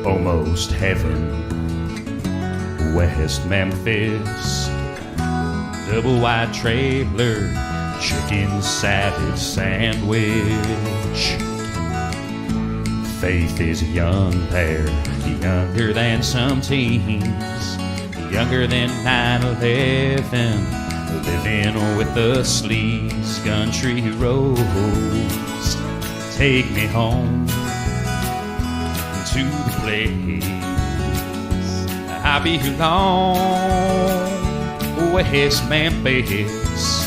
almost heaven. West Memphis, double wide trailer, chicken salad sandwich. Faith is a young pair, younger than some teens, younger than 9/11, living with the sleaze. Country roads take me home to the place I belong. West Memphis,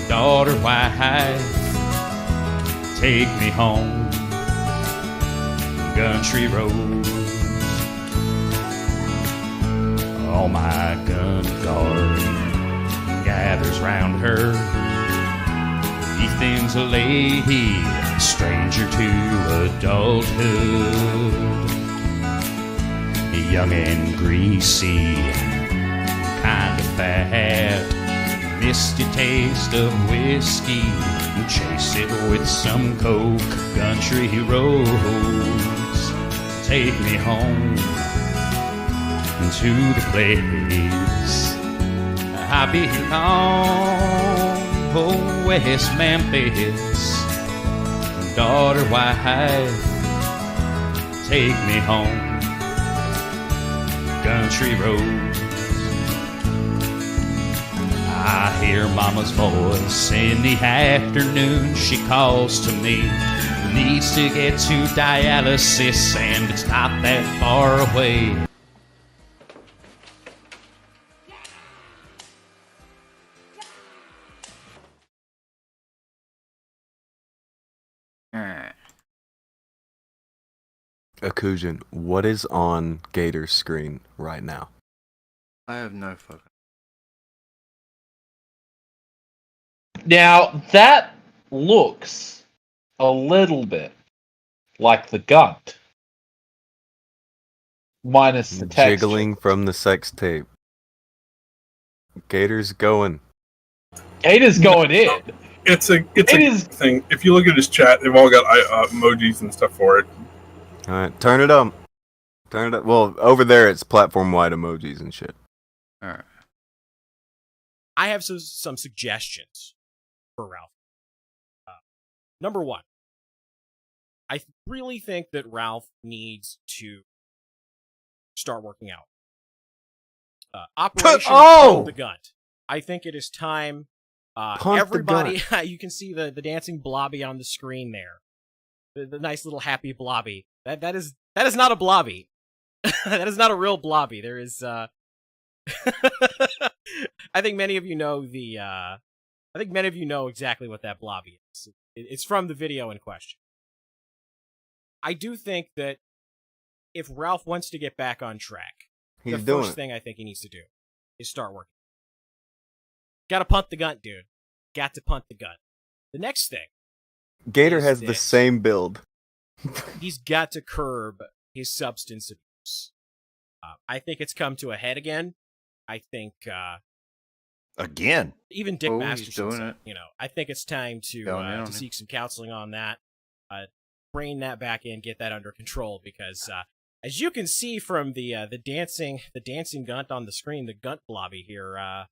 daughter, wife, take me home. Country roads, all my gun guard gathers round her. Ethan's a lady, stranger to adulthood. Young and greasy, kind of fat, misty taste of whiskey, chase it with some coke. Country roads take me home to the place I belong. Oh, West Memphis, daughter, wife, take me home. Country roads, I hear mama's voice in the afternoon. She calls to me, needs to get to dialysis, and it's not that far away. Akujin, what is on Gator's screen right now? I have no fucking... Now, that looks a little bit like the Gunt. Minus the texture. Jiggling from the sex tape. Gator's going. Gator's going in. It's a thing. If you look at his chat, they've all got emojis and stuff for it. Alright, turn it up. Turn it up. Well, over there it's platform-wide emojis and shit. Alright. I have some suggestions for Ralph. Number one, I really think that Ralph needs to start working out. Operation Punt the Gunt. I think it is time. Everybody, you can see the dancing blobby on the screen there. The nice little happy blobby. That is not a blobby. That is not a real blobby. There is I think many of you know exactly what that blobby is. It's from the video in question. I do think that if Ralph wants to get back on track, the first thing I think he needs to do is start working. Gotta punt the Gunt, dude. Got to punt the Gunt. The next thing, Gator has the same build. He's got to curb his substance abuse. I think it's come to a head again. I think again, even Dick Masterson, doing it. I think it's time to seek some counseling on that. Rein that back in, get that under control, because as you can see from the dancing Gunt on the screen, the Gunt blobby here.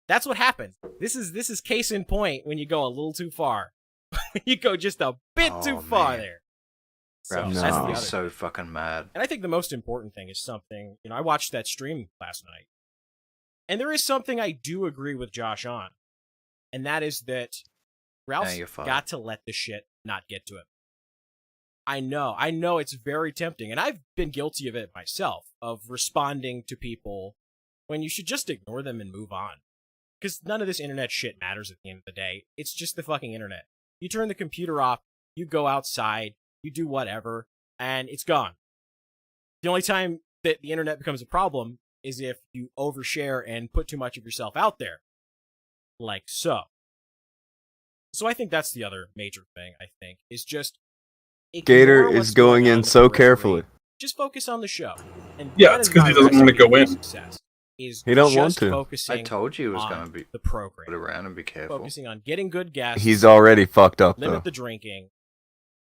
That's what happens. This is case in point when you go a little too far. You go just a bit too far there. Ralph's gonna be so fucking mad. And I think the most important thing is something, I watched that stream last night, and there is something I do agree with Josh on, and that is that Ralph's got to let the shit not get to him. I know it's very tempting, and I've been guilty of it myself, of responding to people when you should just ignore them and move on. Because none of this internet shit matters at the end of the day. It's just the fucking internet. You turn the computer off, you go outside, you do whatever, and it's gone. The only time that the internet becomes a problem is if you overshare and put too much of yourself out there. Like so. So I think that's the other major thing, I think, is just... Gator is going in so carefully. Just focus on the show. And yeah, it's because he doesn't want to go in. He don't want to. I told you it was going to be the program. Put around and be careful. Focusing on getting good guests. He's already fucked up, limit though. the drinking.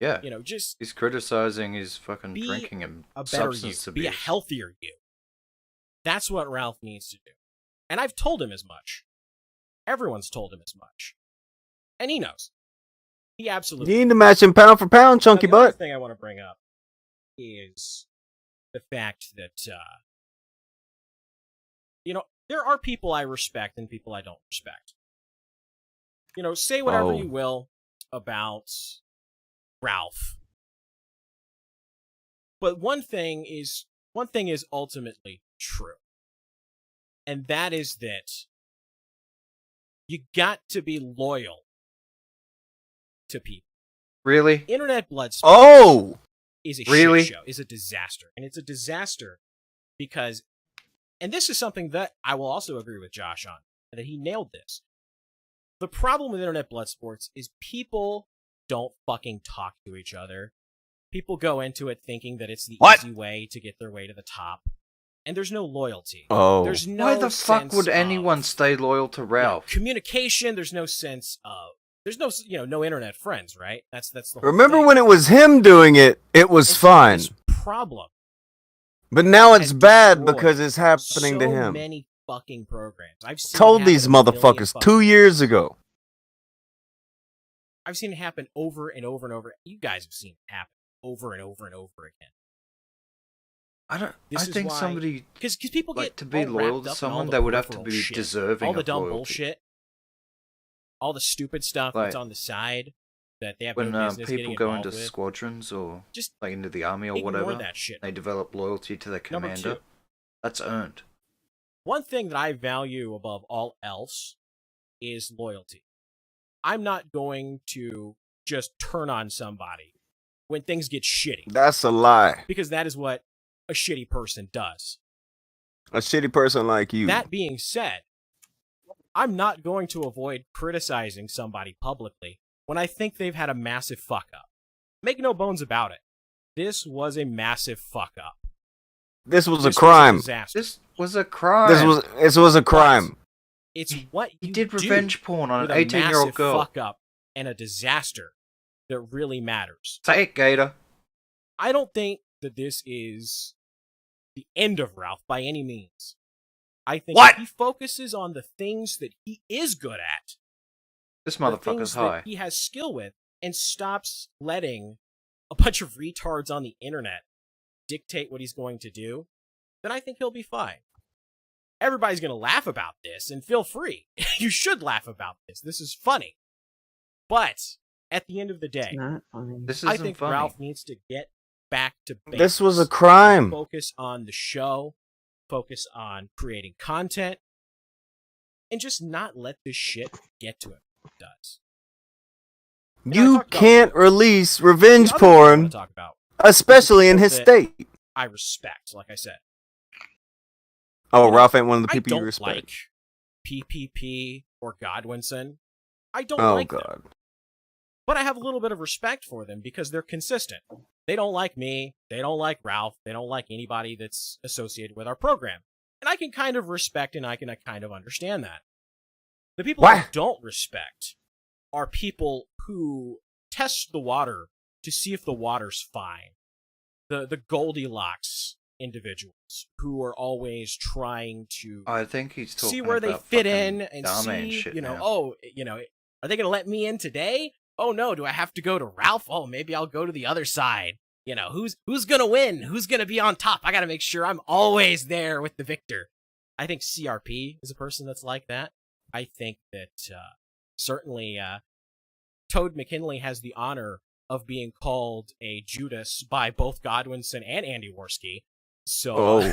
Yeah. Just he's criticizing his fucking be drinking and a better you, substance abuse. be a healthier you. That's what Ralph needs to do. And I've told him as much. Everyone's told him as much. And he knows. He absolutely You need to match him pound for pound, chunky the other butt. thing I want to bring up is the fact that, there are people I respect and people I don't respect. Say whatever you will about Ralph. But one thing is ultimately true. And that is that you got to be loyal to people. Really? Internet blood sport is a shit show, is a disaster. And it's a disaster because, and this is something that I will also agree with Josh on, that he nailed this. The problem with internet blood sports is people don't fucking talk to each other. People go into it thinking that it's the easy way to get their way to the top. And there's no loyalty. There's no Why the fuck would anyone stay loyal to Ralph? Communication, there's no sense of... There's no, no internet friends, right? That's the whole Remember thing. when it was him doing it, it was fine. This problem. But now it's bad because it's happening to him. So many fucking programs. I've seen Told these motherfuckers 2 years ago. I've seen it happen over and over and over. You guys have seen it happen over and over and over again. I think somebody, because people get to be loyal to someone, they would have to be deserving all the of dumb loyalty. bullshit, all the stupid stuff that's on the side that they have no business getting people go involved into with. squadrons or Just like into the army or ignore whatever, that shit. they develop loyalty to their commander. That's earned. One thing that I value above all else is loyalty. I'm not going to just turn on somebody when things get shitty. That's a lie. Because that is what a shitty person does. A shitty person like you. That being said, I'm not going to avoid criticizing somebody publicly when I think they've had a massive fuck up. Make no bones about it. This was a massive fuck up. This was a crime. This was a crime. This was a crime. It's what he did revenge porn on an 18-year-old girl. Fuck up and a disaster that really matters. Say it, Gator. I don't think that this is the end of Ralph by any means. I think he focuses on the things that he is good at. This motherfucker's high. That he has skill with, and stops letting a bunch of retards on the internet dictate what he's going to do, then I think he'll be fine. Everybody's going to laugh about this, and feel free. You should laugh about this. This is funny. But at the end of the day, I think funny. Ralph needs to get back to basics. This was a crime. Focus on the show, focus on creating content, and just not let this shit get to him. It does. You can't release revenge porn, especially in his state. I respect, like I said. Oh, Ralph ain't one of the people you respect. I don't like PPP or Godwinson. I don't like them. But I have a little bit of respect for them because they're consistent. They don't like me. They don't like Ralph. They don't like anybody that's associated with our program. And I can kind of respect and I can kind of understand that. The people I don't respect are people who test the water to see if the water's fine. The Goldilocks individuals who are always trying to see where they fit in and see, are they going to let me in today? Oh no, do I have to go to Ralph? Oh, maybe I'll go to the other side. Who's going to win? Who's going to be on top? I got to make sure I'm always there with the victor. I think CRP is a person that's like that. I think that certainly Toad McKinley has the honor of being called a Judas by both Godwinson and Andy Worski. So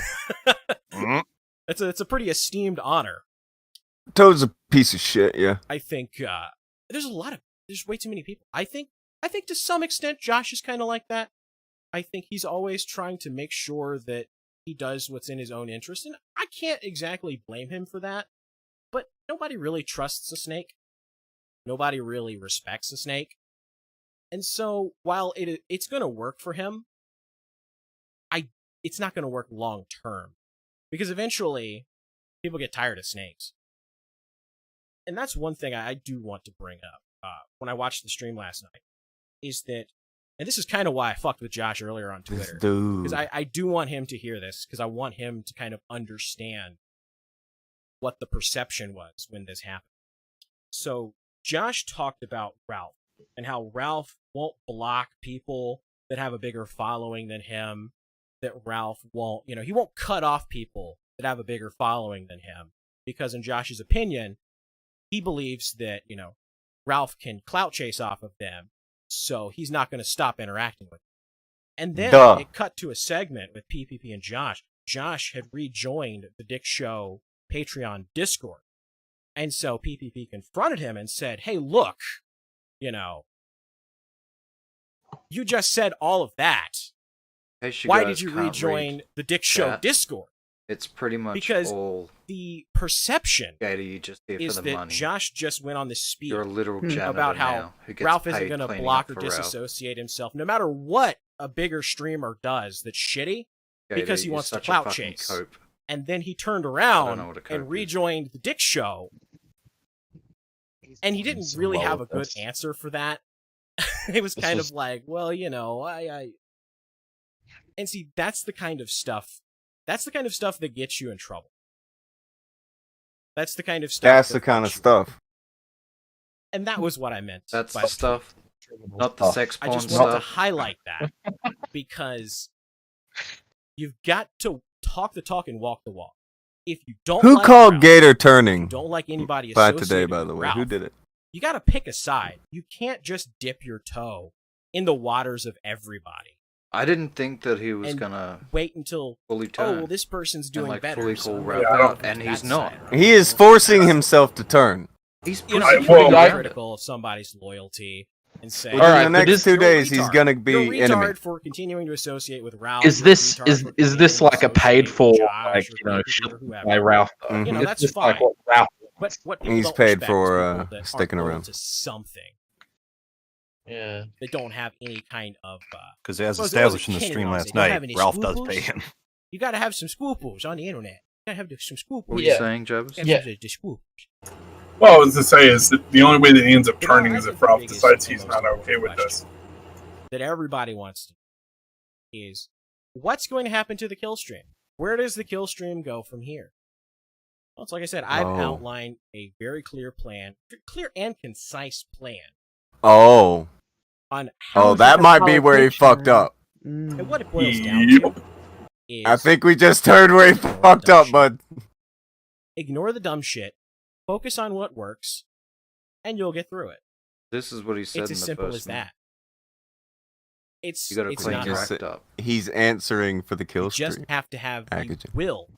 it's a pretty esteemed honor. Toad's a piece of shit, yeah. I think there's way too many people. I think to some extent Josh is kind of like that. I think he's always trying to make sure that he does what's in his own interest, and I can't exactly blame him for that. But nobody really trusts a snake. Nobody really respects a snake. And so while it's going to work for him, it's not going to work long term, because eventually people get tired of snakes. And that's one thing I do want to bring up when I watched the stream last night, is that and this is kind of why I fucked with Josh earlier on Twitter. Because I do want him to hear this, because I want him to kind of understand what the perception was when this happened. So Josh talked about Ralph, and how Ralph won't block people that have a bigger following than him, that Ralph won't, he won't cut off people that have a bigger following than him, because in Josh's opinion, he believes that, Ralph can clout chase off of them, so he's not going to stop interacting with them. And then it cut to a segment with PPP and Josh. Josh had rejoined the Dick Show Patreon Discord. And so PPP confronted him and said, hey, look, you just said all of that. Hey, why did you rejoin the Dick Show Discord? It's pretty much because all the perception you just is for the that money. Josh just went on this speech about how Ralph isn't going to block or disassociate himself, no matter what a bigger streamer does that's shitty, because he wants to clout chase. Cope. And then he turned around and rejoined the Dick Show, and he didn't really have a good answer for that. It was kind of like, well, I... And see, that's the kind of stuff that gets you in trouble. That's the kind of stuff. That's the kind of stuff. And that was what I meant. That's the stuff, not the sex porn stuff. I just wanted wanted to highlight that, because you've got to talk the talk and walk the walk. If you don't, who called Gator turning? Don't like anybody by associated today, by the with way. Ralph. Who did it? You got to pick a side. You can't just dip your toe in the waters of everybody. I didn't think that he was gonna wait until fully turn. well, this person's doing better. Fully call Ralph, and he's not. He is forcing himself to turn. He's pretty critical of somebody's loyalty and say, in the next 2 days, he's gonna be you're enemy. for continuing to associate with Ralph. Is this like a paid for shit by Ralph? Mm-hmm. That's fine. Like what Ralph. What he's paid for sticking around to something. Yeah, they don't have any kind of because as established in the stream last night, Ralph does pay him. You got to have some scruples on the internet. You got to have some scruples. What are you saying, Jobs? Yeah. Well, I was to say is that the only way that he ends up turning is if Ralph decides he's not okay with this. That everybody wants to is what's going to happen to the kill stream? Where does the kill stream go from here? Well, it's like I said, I've outlined a very clear plan, clear and concise plan. On how that might be where he fucked up. And what it boils down to is... I think we just heard where he fucked up, bud. Ignore the dumb shit, focus on what works, and you'll get through it. This is what he said in the It's as simple as that. You gotta clean your act up. He's answering for the kill stream. You just have to have Akujin. the will,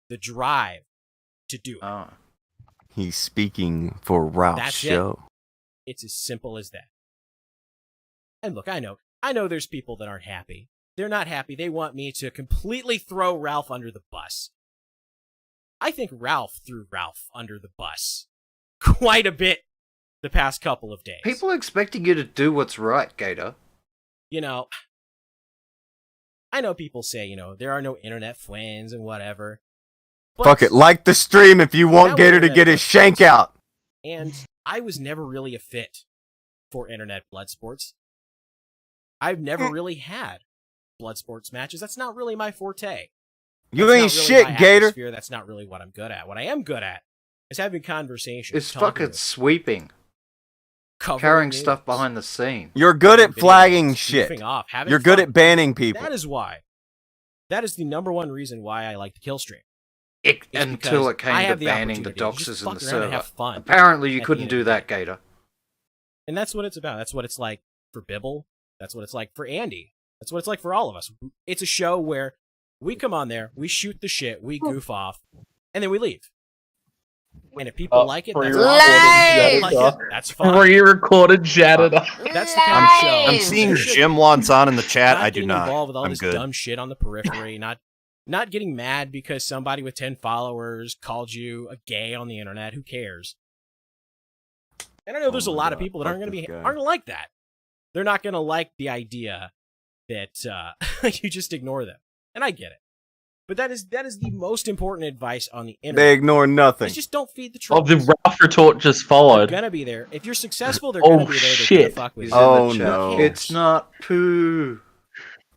the drive to do it. He's speaking for Ralph's show. It's as simple as that. And look, I know there's people that aren't happy. They're not happy. They want me to completely throw Ralph under the bus. I think Ralph threw Ralph under the bus quite a bit the past couple of days. People are expecting you to do what's right, Gator. I know people say, there are no internet friends and whatever. Fuck it, like the stream if you want Gator to get his shank out. And I was never really a fit for internet blood sports. I've never really had blood sports matches. That's not really my forte. You ain't shit, Gator. That's not really what I'm good at. What I am good at is having conversations. It's fucking sweeping. Carrying stuff behind the scene. You're good at flagging shit. You're good at banning people. That is why. That is the number one reason why I like the kill stream. Until it came to banning the doxers in the server. Apparently you couldn't do that, Gator. And that's what it's about. That's what it's like for Bibble. That's what it's like for Andy. That's what it's like for all of us. It's a show where we come on there, we shoot the shit, we goof off, and then we leave. And if people like it, that's fine. Pre-recorded chatted. That's the kind of show. I'm seeing Jim wants on in the chat. I do not. Involved with all I'm this good. Dumb shit on the periphery. Not getting mad because somebody with 10 followers called you a gay on the internet. Who cares? And I know there's a lot of people that aren't going to like that. They're not going to like the idea that you just ignore them. And I get it. But that is the most important advice on the internet. They ignore nothing. Just don't feed the trolls. Oh, the Ralph retort just followed. They're gonna be there. If you're successful, they're gonna be there. They're gonna fuck with you. Oh no! It's not poo.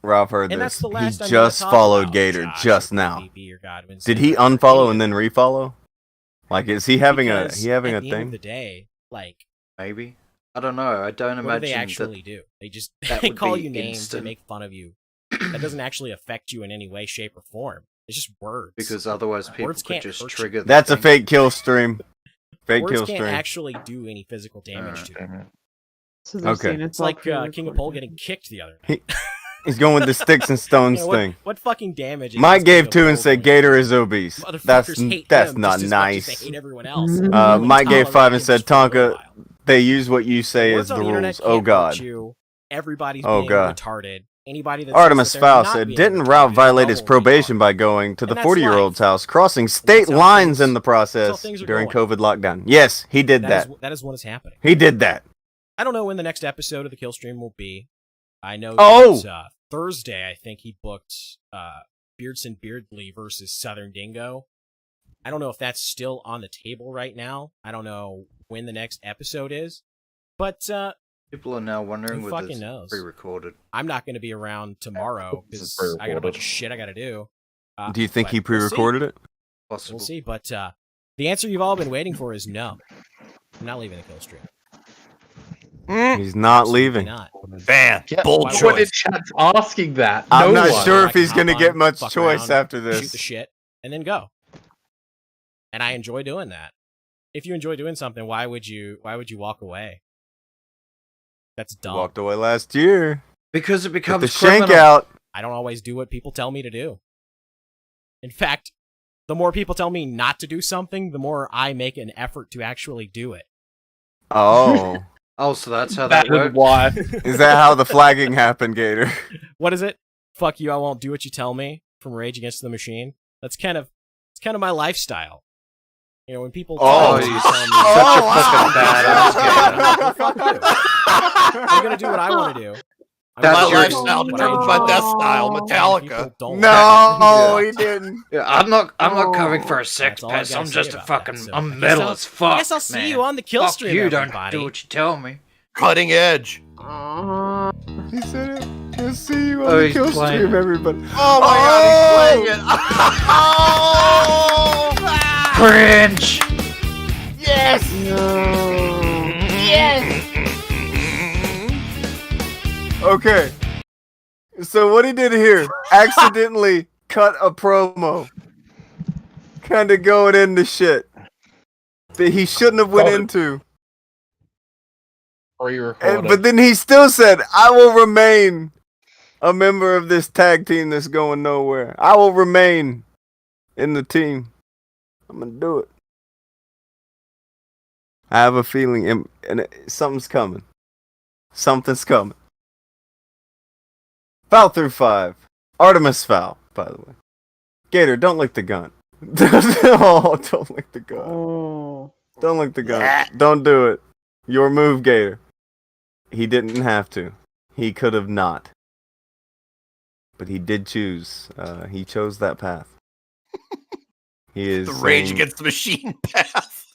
Ralph heard And this. that's the last He I'm just gonna talk followed about Gator Josh just or now. PvP or Godwin. Did he unfollow and then refollow? Like, is he having a Because a at the end thing? of the day, like, Maybe. I don't know. I don't what imagine do they actually that. do? They just that they would call be you names. instant. They make fun of you. That doesn't actually affect you in any way, shape, or form. It's just words. Because otherwise people Words could can't just hurt you. trigger the That's a thing. fake kill stream. Fake Words kill can't stream. actually do any physical damage to you. So they're Okay. saying It's like King of Pole getting kicked the other night. He's going with the sticks and stones You know, thing. what fucking damage? Mike gave 2 and said Gator is obese. That's hate that's him not just as much as nice. they hate everyone else. Mike gave 5 and said Tonka. Tonka. They use what you say Words as on the internet rules. Oh can't God. hurt you. Everybody's Oh, being God. retarded. Anybody that Artemis says that they're Fowl not said, being didn't retarded Ralph is violate his double probation retarded. by going to the And that's 40-year-old's life. house, crossing state That's how lines things- in the process things are during going. COVID lockdown? Yes, he did that. That is what is happening. He did that. I don't know when the next episode of the Kill Stream will be. I know Oh! that Thursday, I think he booked Beardson Beardley versus Southern Dingo. I don't know if that's still on the table right now. I don't know when the next episode is. But People are now wondering who whether fucking it's knows? pre-recorded. I'm not going to be around tomorrow because I got a bunch of shit I got to do. Do you think but he we'll see. pre-recorded it? Possible. We'll see. But the answer you've all been waiting for is no. I'm not leaving the Kill Stream. He's not Absolutely leaving. not. Ban. Bold why would What choice. is chat's asking that? I'm No not one. sure I if can he's hop going to on, get much fuck choice around, after this. Shoot the shit, and then go. And I enjoy doing that. If you enjoy doing something, why would you walk away? That's He dumb. walked away last year. Because it With becomes the shank criminal. out. I don't always do what people tell me to do. In fact, the more people tell me not to do something, the more I make an effort to actually do it. Oh. Oh, so that's how That that is works? why. Is that how the flagging happened, Gator? What is it? Fuck you, I won't do what you tell me from Rage Against the Machine. It's kind of my lifestyle. You know, when people Oh, tell me, you such a fucking badass. Fuck you. I'm gonna do what I want to do. That's My your- lifestyle what I determined enjoy. by death style, And Metallica. people don't No, like he didn't. Yeah, I'm not coming for a sex That's all I pest. gotta I'm say just a about fucking. that, so I'm I metal guess as fuck. I guess I'll see man. you on the Kill Fuck Stream, you, don't everybody. do what you tell me. Cutting edge. He said it. He'll see you on Oh, the he's kill playing stream, it. everybody. Oh my god, he's playing it. Cringe. Okay. So what he did here, accidentally cut a promo. Kind of going into shit that he shouldn't have went into. But then he still said, I will remain a member of this tag team that's going nowhere. I will remain in the team. I'm going to do it. I have a feeling something's coming. Something's coming. Foul through 5. Artemis Foul, by the way. Gator, don't lick the gun. Oh, don't lick the gun. Oh. Don't lick the gun. Don't do it. Your move, Gator. He didn't have to. He could have not. But he did choose. He chose that path. He is The Rage saying- Against the Machine path.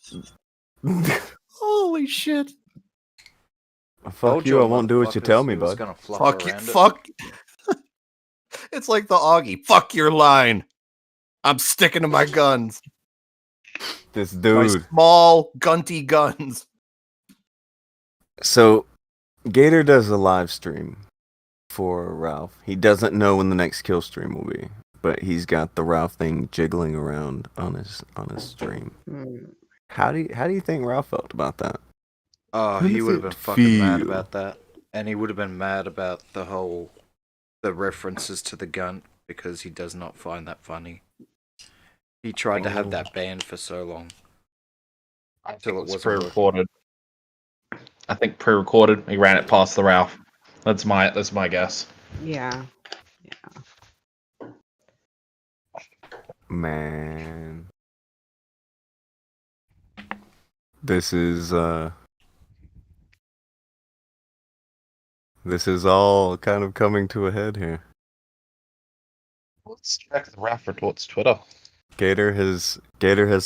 Holy shit. Fuck you, I won't do what you tell me, bud. Fuck it. Fuck. It's like the Augie. Fuck your line. I'm sticking to my guns. This My dude. small, gunty guns. So, Gator does a live stream for Ralph. He doesn't know when the next kill stream will be, but he's got the Ralph thing jiggling around on his stream. How do you think Ralph felt about that? Oh, How he does would have it been fucking mad feel? about that. And he would have been mad about the references to the gun, because he does not find that funny. He tried to have that banned for so long. I think Till it it was wasn't working. pre-recorded. I think pre-recorded. He ran it past the Ralph. That's my guess. Yeah. Man. This is all kind of coming to a head here. Let's check the Ralph Retorts Twitter. Gator has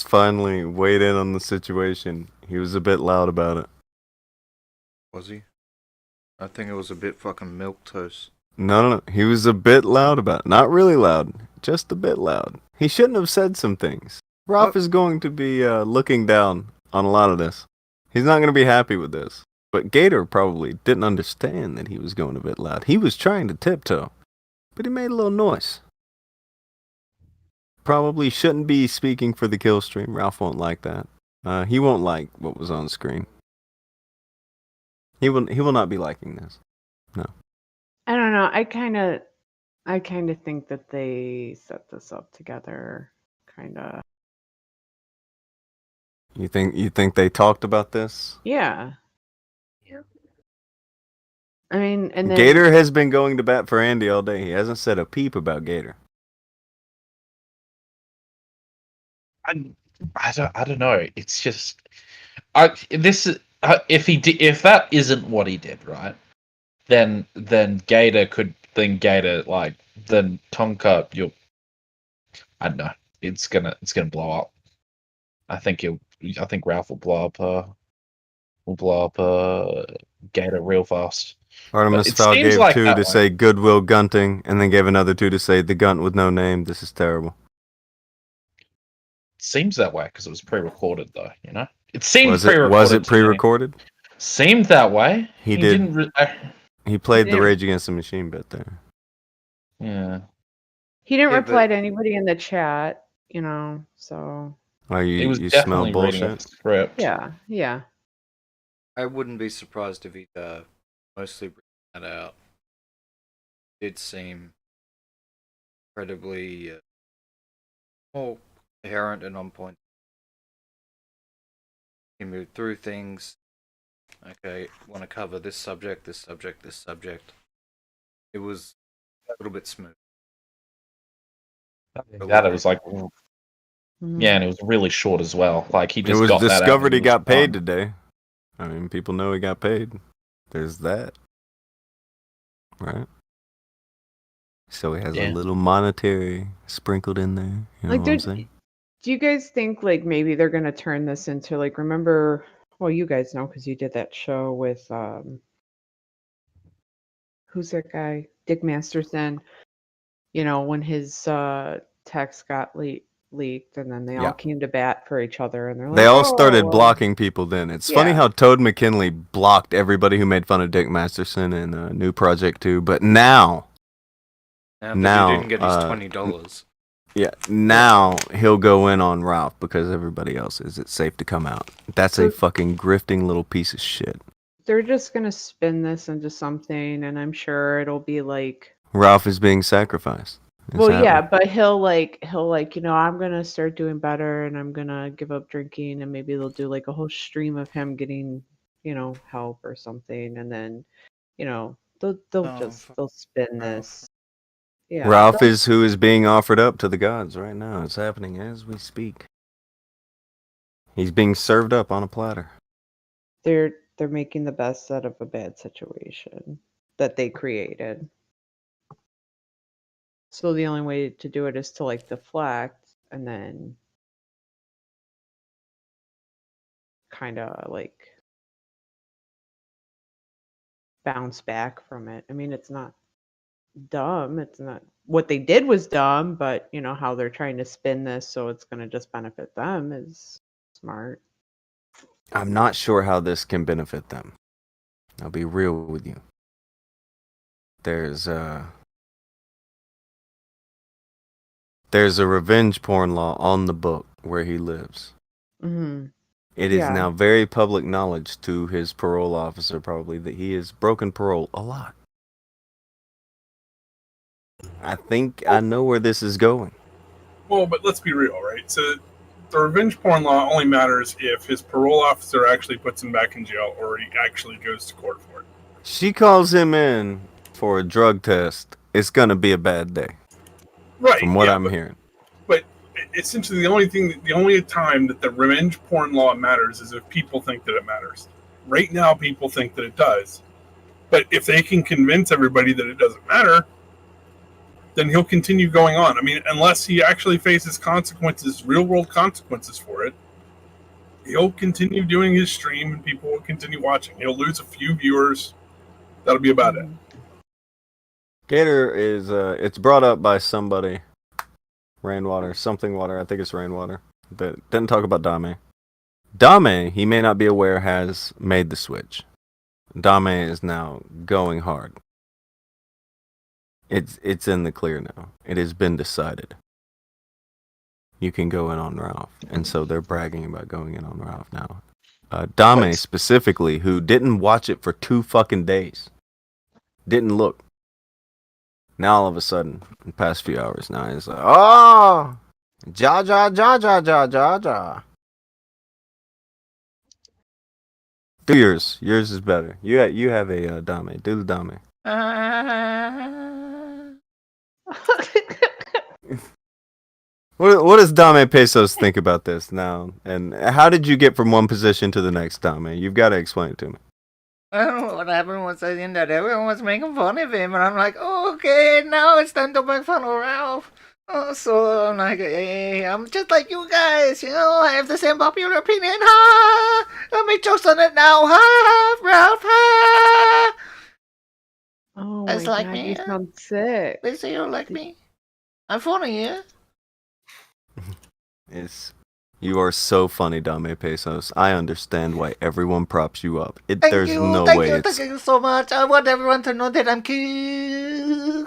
finally weighed in on the situation. He was a bit loud about it. Was he? I think it was a bit fucking milquetoast. No. He was a bit loud about it. Not really loud, just a bit loud. He shouldn't have said some things. Ralph is going to be looking down on a lot of this. He's not going to be happy with this. But Gator probably didn't understand that he was going a bit loud. He was trying to tiptoe, but he made a little noise. Probably shouldn't be speaking for the kill stream. Ralph won't like that. He won't like what was on screen. He will not be liking this. No. I don't know. I kind of think that they set this up together. Kind of. You think they talked about this? Yeah. I mean, and then Gator has been going to bat for Andy all day. He hasn't said a peep about Gator. I don't know. It's just if that isn't what he did, right? Then Gator then Tonka I don't know. It's gonna blow up. I think Ralph will blow up Gator real fast. Artemis Fowl gave like 2 to say Goodwill Gunting, and then gave another 2 to say the Gunt with no name. This is terrible. Seems that way because it was pre-recorded, though. You know, it seemed pre-recorded. Was it pre-recorded? Seemed that way. He did. He played the Rage Against the Machine bit there. Yeah. He didn't reply to anybody in the chat, you know. So. Oh, you smell bullshit. Script. Yeah. I wouldn't be surprised if he mostly bring that out. It did seem incredibly coherent and on point. He moved through things. Okay, want to cover this subject. It was a little bit smooth. That it was like, yeah, and it was really short as well. Like he just it was got discovered that he got paid today. I mean, people know he got paid. There's that, right? So he has a little monetary sprinkled in there. You know what I'm saying? Do you guys think like maybe they're gonna turn this into like remember? Well, you guys know because you did that show with who's that guy? Dick Masterson. You know when his text got leaked, and then they all came to bat for each other, and they're like, they all started blocking people. Then it's funny how Toad McKinley blocked everybody who made fun of Dick Masterson in New Project 2, but now he didn't get his $20. Yeah, now he'll go in on Ralph because everybody else is. It's safe to come out. That's a fucking grifting little piece of shit. They're just gonna spin this into something, and I'm sure it'll be like Ralph is being sacrificed. Yeah, but he'll like, you know, I'm gonna start doing better, and I'm gonna give up drinking, and maybe they'll do like a whole stream of him getting, you know, help or something, and then, you know, they'll spin this. Yeah, Ralph is who is being offered up to the gods right now. It's happening as we speak. He's being served up on a platter. They're making the best out of a bad situation that they created. So the only way to do it is to like deflect and then kind of like bounce back from it. I mean, it's not dumb. It's not what they did was dumb, but you know how they're trying to spin this so it's going to just benefit them is smart. I'm not sure how this can benefit them. I'll be real with you. There's a revenge porn law on the book where he lives. Mm-hmm. It is now very public knowledge to his parole officer probably that he has broken parole a lot. I think I know where this is going. Well, but let's be real, right? So the revenge porn law only matters if his parole officer actually puts him back in jail or he actually goes to court for it. She calls him in for a drug test. It's going to be a bad day. Right. From what I'm hearing. But essentially the only time that the revenge porn law matters is if people think that it matters. Right now people think that it does. But if they can convince everybody that it doesn't matter, then he'll continue going on. I mean, unless he actually faces consequences, real world consequences for it, he'll continue doing his stream and people will continue watching. He'll lose a few viewers. That'll be about it. Gator is, it's brought up by somebody. Rainwater, something water, I think it's Rainwater. That didn't talk about Dame. Dame, he may not be aware, has made the switch. Dame is now going hard. It's in the clear now. It has been decided. You can go in on Ralph. And so they're bragging about going in on Ralph now. Dame specifically, who didn't watch it for 2 fucking days. Didn't look. Now all of a sudden, in the past few hours, now he's like, oh! Ja ja ja ja ja ja ja. Do yours. Yours is better. You have a Dame. Do the Dame. What does Dame Pesos think about this now? And how did you get from one position to the next, Dame? You've got to explain it to me. I don't know what happened was I seen that everyone was making fun of him, and I'm like, oh, okay, now it's time to make fun of Ralph. Oh, so I'm like, hey, I'm just like you guys, you know, I have the same popular opinion. Ha! I'll make jokes on it now. Ha! Ralph, ha! Oh It's my like god, me. you sound sick. They say you like me. I'm funny, yeah? You are so funny, Dame Pesos. I understand why everyone props you up. Thank There's you, no thank way you, it's thank you so much. I want everyone to know that I'm cute.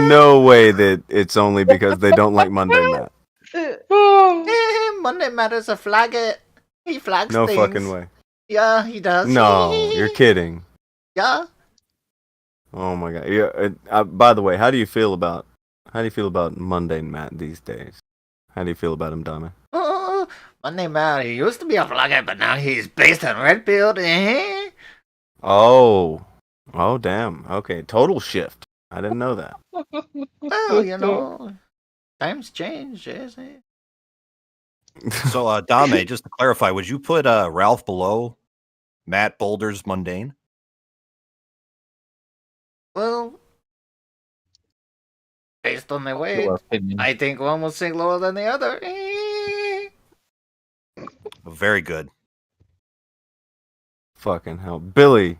no way that it's only because they don't like Monday Matt. Monday Matt is a flagget. He flags No things. fucking way. Yeah, he does. No, you're kidding. Yeah. Oh my god. Yeah. By the way, how do you feel about Monday Matt these days? How do you feel about him, Dame? Oh, Monday Matt, he used to be a flagget, but now he's based on Red Pill. Oh, damn. Okay, total shift. I didn't know that. Well, you know, times change, isn't it? So, Dame, just to clarify, would you put Ralph below Matt Boulder's Mundane? Well, based on the weight, I think one will sink lower than the other. Very good. Fucking hell. Billy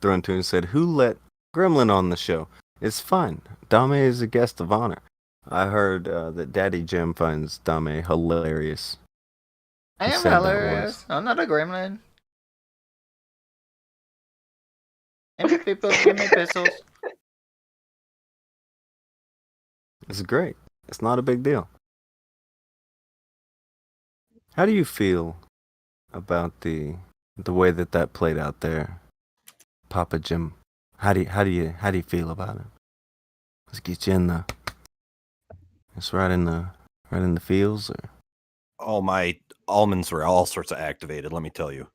Thruntoon and said, who let Gremlin on the show? It's fine. Dame is a guest of honor. I heard that Daddy Jim finds Dame hilarious. I am hilarious. I'm not a gremlin. And people give me pesos. It's great. It's not a big deal. How do you feel about the way that played out there, Papa Jim? How do you feel about it? Let's get you in the. It's right in the fields. Or? Oh, my almonds were all sorts of activated. Let me tell you.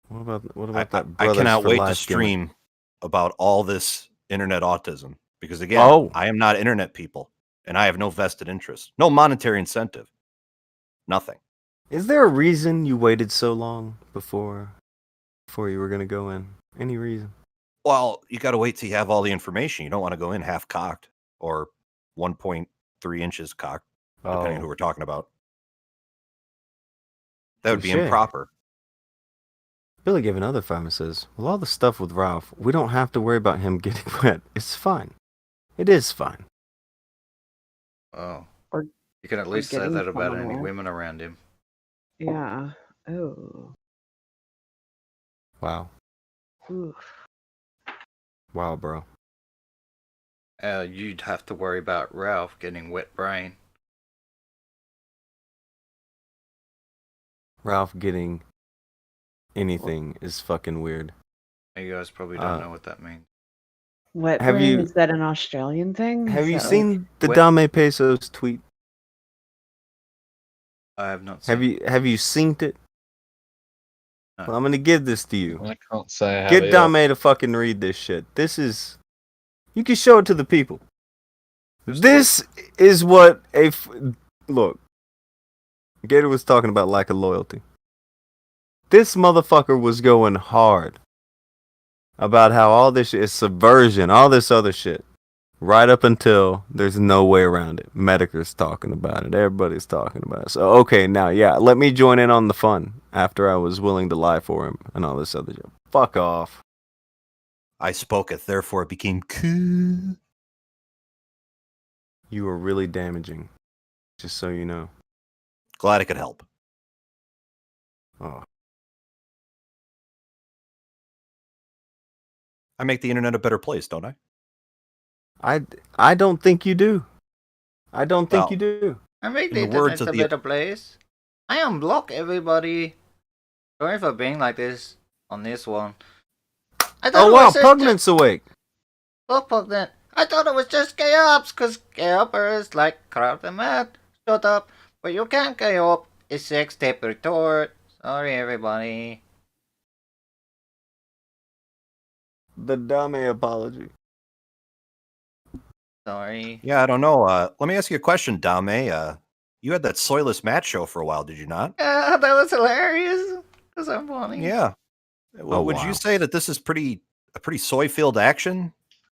What about that? I cannot wait to stream about all this internet autism because again, I am not internet people and I have no vested interest, no monetary incentive, nothing. Is there a reason you waited so long before you were gonna go in? Any reason? Well, you got to wait till you have all the information. You don't want to go in half cocked or 1.3 inches cocked, depending on who we're talking about. That would be improper. Billy gave another 5 and says, well, all the stuff with Ralph, we don't have to worry about him getting wet. It's fine. It is fine. Oh. Or you can at least say that about any women around him. Yeah. Oh. Wow. Oof. Wow, bro. You'd have to worry about Ralph getting wet brain. Ralph getting anything is fucking weird. You guys probably don't know what that means. Wet brain, is that an Australian thing? Have you seen the Dame Pesos tweet? I have not seen Have you seen it? No. Well, I'm gonna give this to you. I can't say I have. Get Dame to fucking read this shit. This is... You can show it to the people. This is what look. Gator was talking about lack of loyalty. This motherfucker was going hard about how all this shit is subversion, all this other shit. Right up until there's no way around it. Medica's talking about it. Everybody's talking about it. So, okay, now, yeah, let me join in on the fun after I was willing to lie for him and all this other shit. Fuck off. I spoke it, therefore it became cool. You were really damaging, just so you know. Glad I could help. Oh. I make the internet a better place, don't I? I don't think you do. I don't think you do. I make the internet a better place. I unblock everybody. Sorry for being like this on this one. Oh wow, Pugnant's awake. Fuck Pugnant. I thought it was just K-Ops, because K-Opers like crowd them out. Shut up. But you can't K-Op. It's sex-tape retort. Sorry, everybody. The dummy apology. Sorry. Yeah, I don't know. Let me ask you a question, Dame. You had that soyless Matt show for a while, did you not? Yeah, that was hilarious. Because I'm funny. Yeah. Would you say that this is a pretty soy-filled action?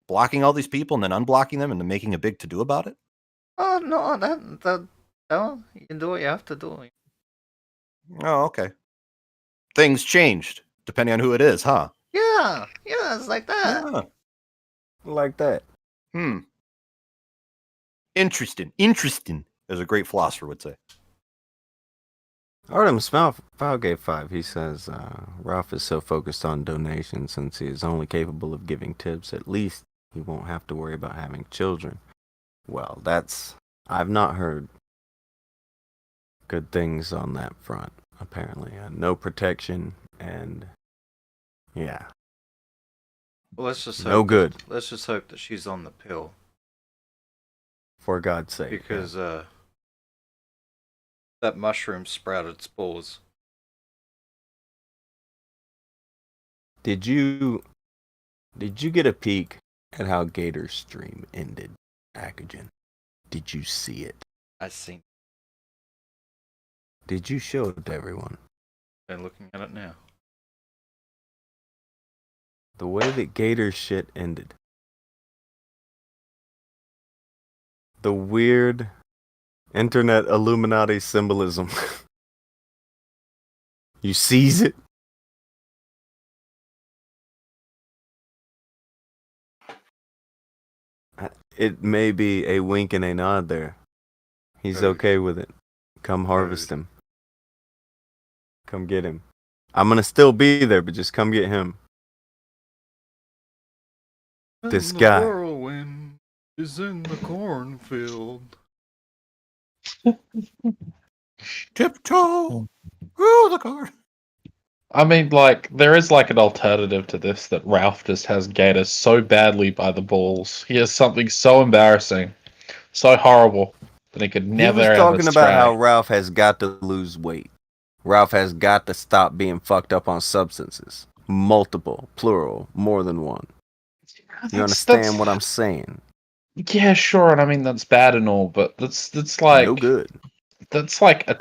Blocking all these people and then unblocking them and then making a big to-do about it? Oh, no, no, you can do what you have to do. Oh, okay. Things changed, depending on who it is, huh? Yeah, it's like that. Yeah. Like that. Interesting, as a great philosopher would say. Artem Falgate 5, he says, Ralph is so focused on donations since he is only capable of giving tips, at least he won't have to worry about having children. Well, I've not heard good things on that front, apparently. No protection, and yeah. Well, let's just no good. Let's just hope that she's on the pill. For God's sake. Because that mushroom sprouted spores. Did you get a peek at how Gator's stream ended, Akujin? Did you see it? I seen. Did you show it to everyone? They're looking at it now. The way that Gator's shit ended. The weird internet Illuminati symbolism. You seize it. It may be a wink and a nod there. He's okay with it. Come harvest him. Come get him. I'm gonna still be there, but just come get him. This guy. The whirlwind is in the cornfield. Tiptoe through the car. I mean, like, there is like an alternative to this that Ralph just has Gator so badly by the balls. He has something so embarrassing, so horrible that he could never ever He was talking about how Ralph has got to lose weight. Ralph has got to stop being fucked up on substances. Multiple, plural, more than one. You understand what I'm saying? Yeah, sure, and I mean that's bad and all, but that's like no good. That's like a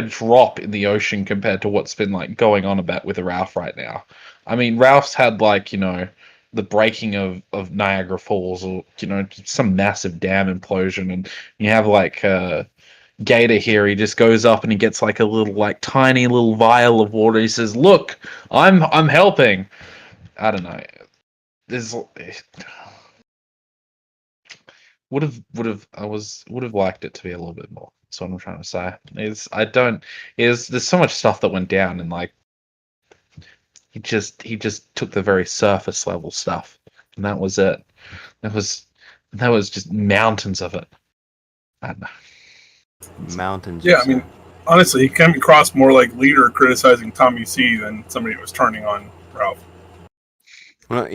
drop in the ocean compared to what's been like going on about with Ralph right now. I mean, Ralph's had like, you know, the breaking of Niagara Falls, or, you know, some massive dam implosion, and you have like Gator here. He just goes up and he gets like a little, like tiny little vial of water. He says, "Look, I'm helping." I don't know. There's would have liked it to be a little bit more. That's what I'm trying to say. There's so much stuff that went down, and like he just took the very surface level stuff, and that was it. That was just mountains of it. I don't know. Mountains. Yeah, I mean, honestly, he came across more like leader criticizing Tommy C than somebody that was turning on Ralph. Well,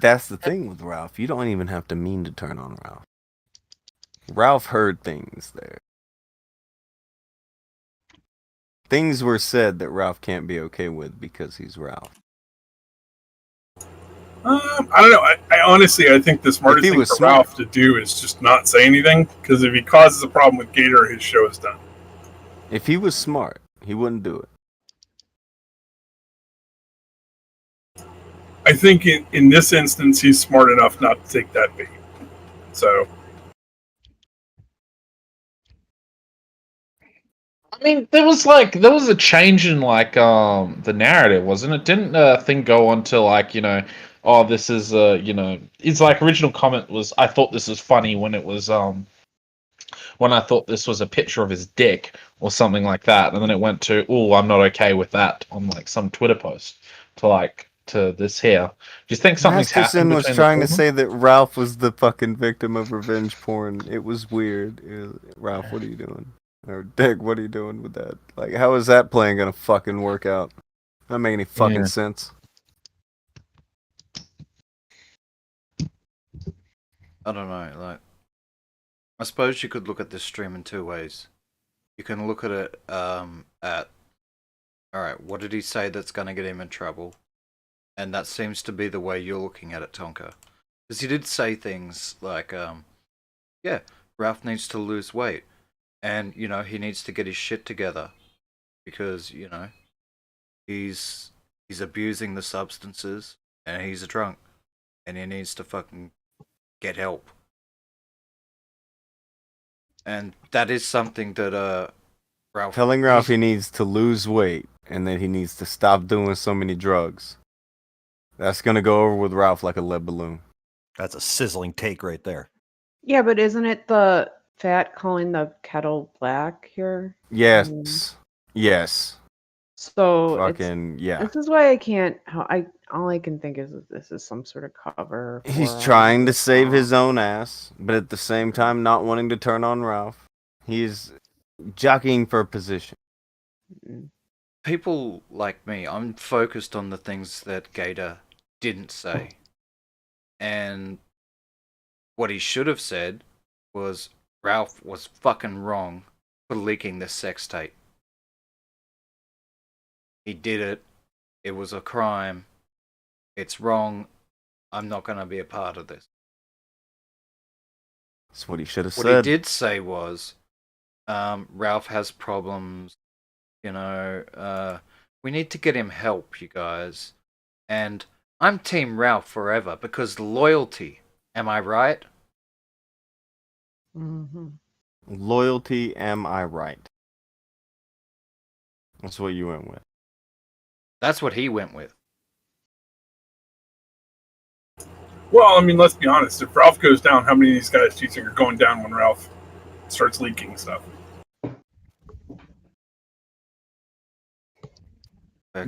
that's the thing with Ralph. You don't even have to mean to turn on Ralph. Ralph heard things there. Things were said that Ralph can't be okay with because he's Ralph. I don't know. I honestly, I think the smartest thing for Ralph to do is just not say anything, because if he causes a problem with Gator, his show is done. If he was smart, he wouldn't do it. I think in this instance, he's smart enough not to take that bait. So, I mean, there was a change in the narrative, wasn't it? Didn't thing go on to oh, this is it's like original comment was, I thought this was funny when it was when I thought this was a picture of his dick or something like that, and then it went to, oh, I'm not okay with that on like some Twitter post to this here. Do you think something's happened Masterson was between trying the to two of say that Ralph was the fucking victim of revenge porn. It was weird. Ralph, what are you doing? Or Dick, what are you doing with that? Like, how is that plan gonna fucking work out? Not make any fucking sense. I don't know, like, I suppose you could look at this stream in two ways. You can look at it at, alright, what did he say that's gonna get him in trouble? And that seems to be the way you're looking at it, Tonka. Because he did say things like, yeah, Ralph needs to lose weight. And, you know, he needs to get his shit together. Because, you know, he's abusing the substances, and he's a drunk. And he needs to fucking get help. And that is something that Ralph... Telling Ralph he needs to lose weight and that he needs to stop doing so many drugs. That's gonna go over with Ralph like a lead balloon. That's a sizzling take right there. Yeah, but isn't it the fat calling the kettle black here? Yes. Yes. So fucking yeah. This is why I can't. All I can think is that this is some sort of cover. He's trying to save his own ass, but at the same time not wanting to turn on Ralph. He's jockeying for position. People like me, I'm focused on the things that Gator didn't say. And what he should have said was Ralph was fucking wrong for leaking this sex tape. He did it. It was a crime. It's wrong. I'm not going to be a part of this. That's what he should have said. What he did say was, Ralph has problems. You know, we need to get him help, you guys. And I'm Team Ralph forever because loyalty. Am I right? Mm-hmm. Loyalty, am I right? That's what you went with. That's what he went with. Well, I mean, let's be honest. If Ralph goes down, how many of these guys do you think are going down when Ralph starts leaking stuff?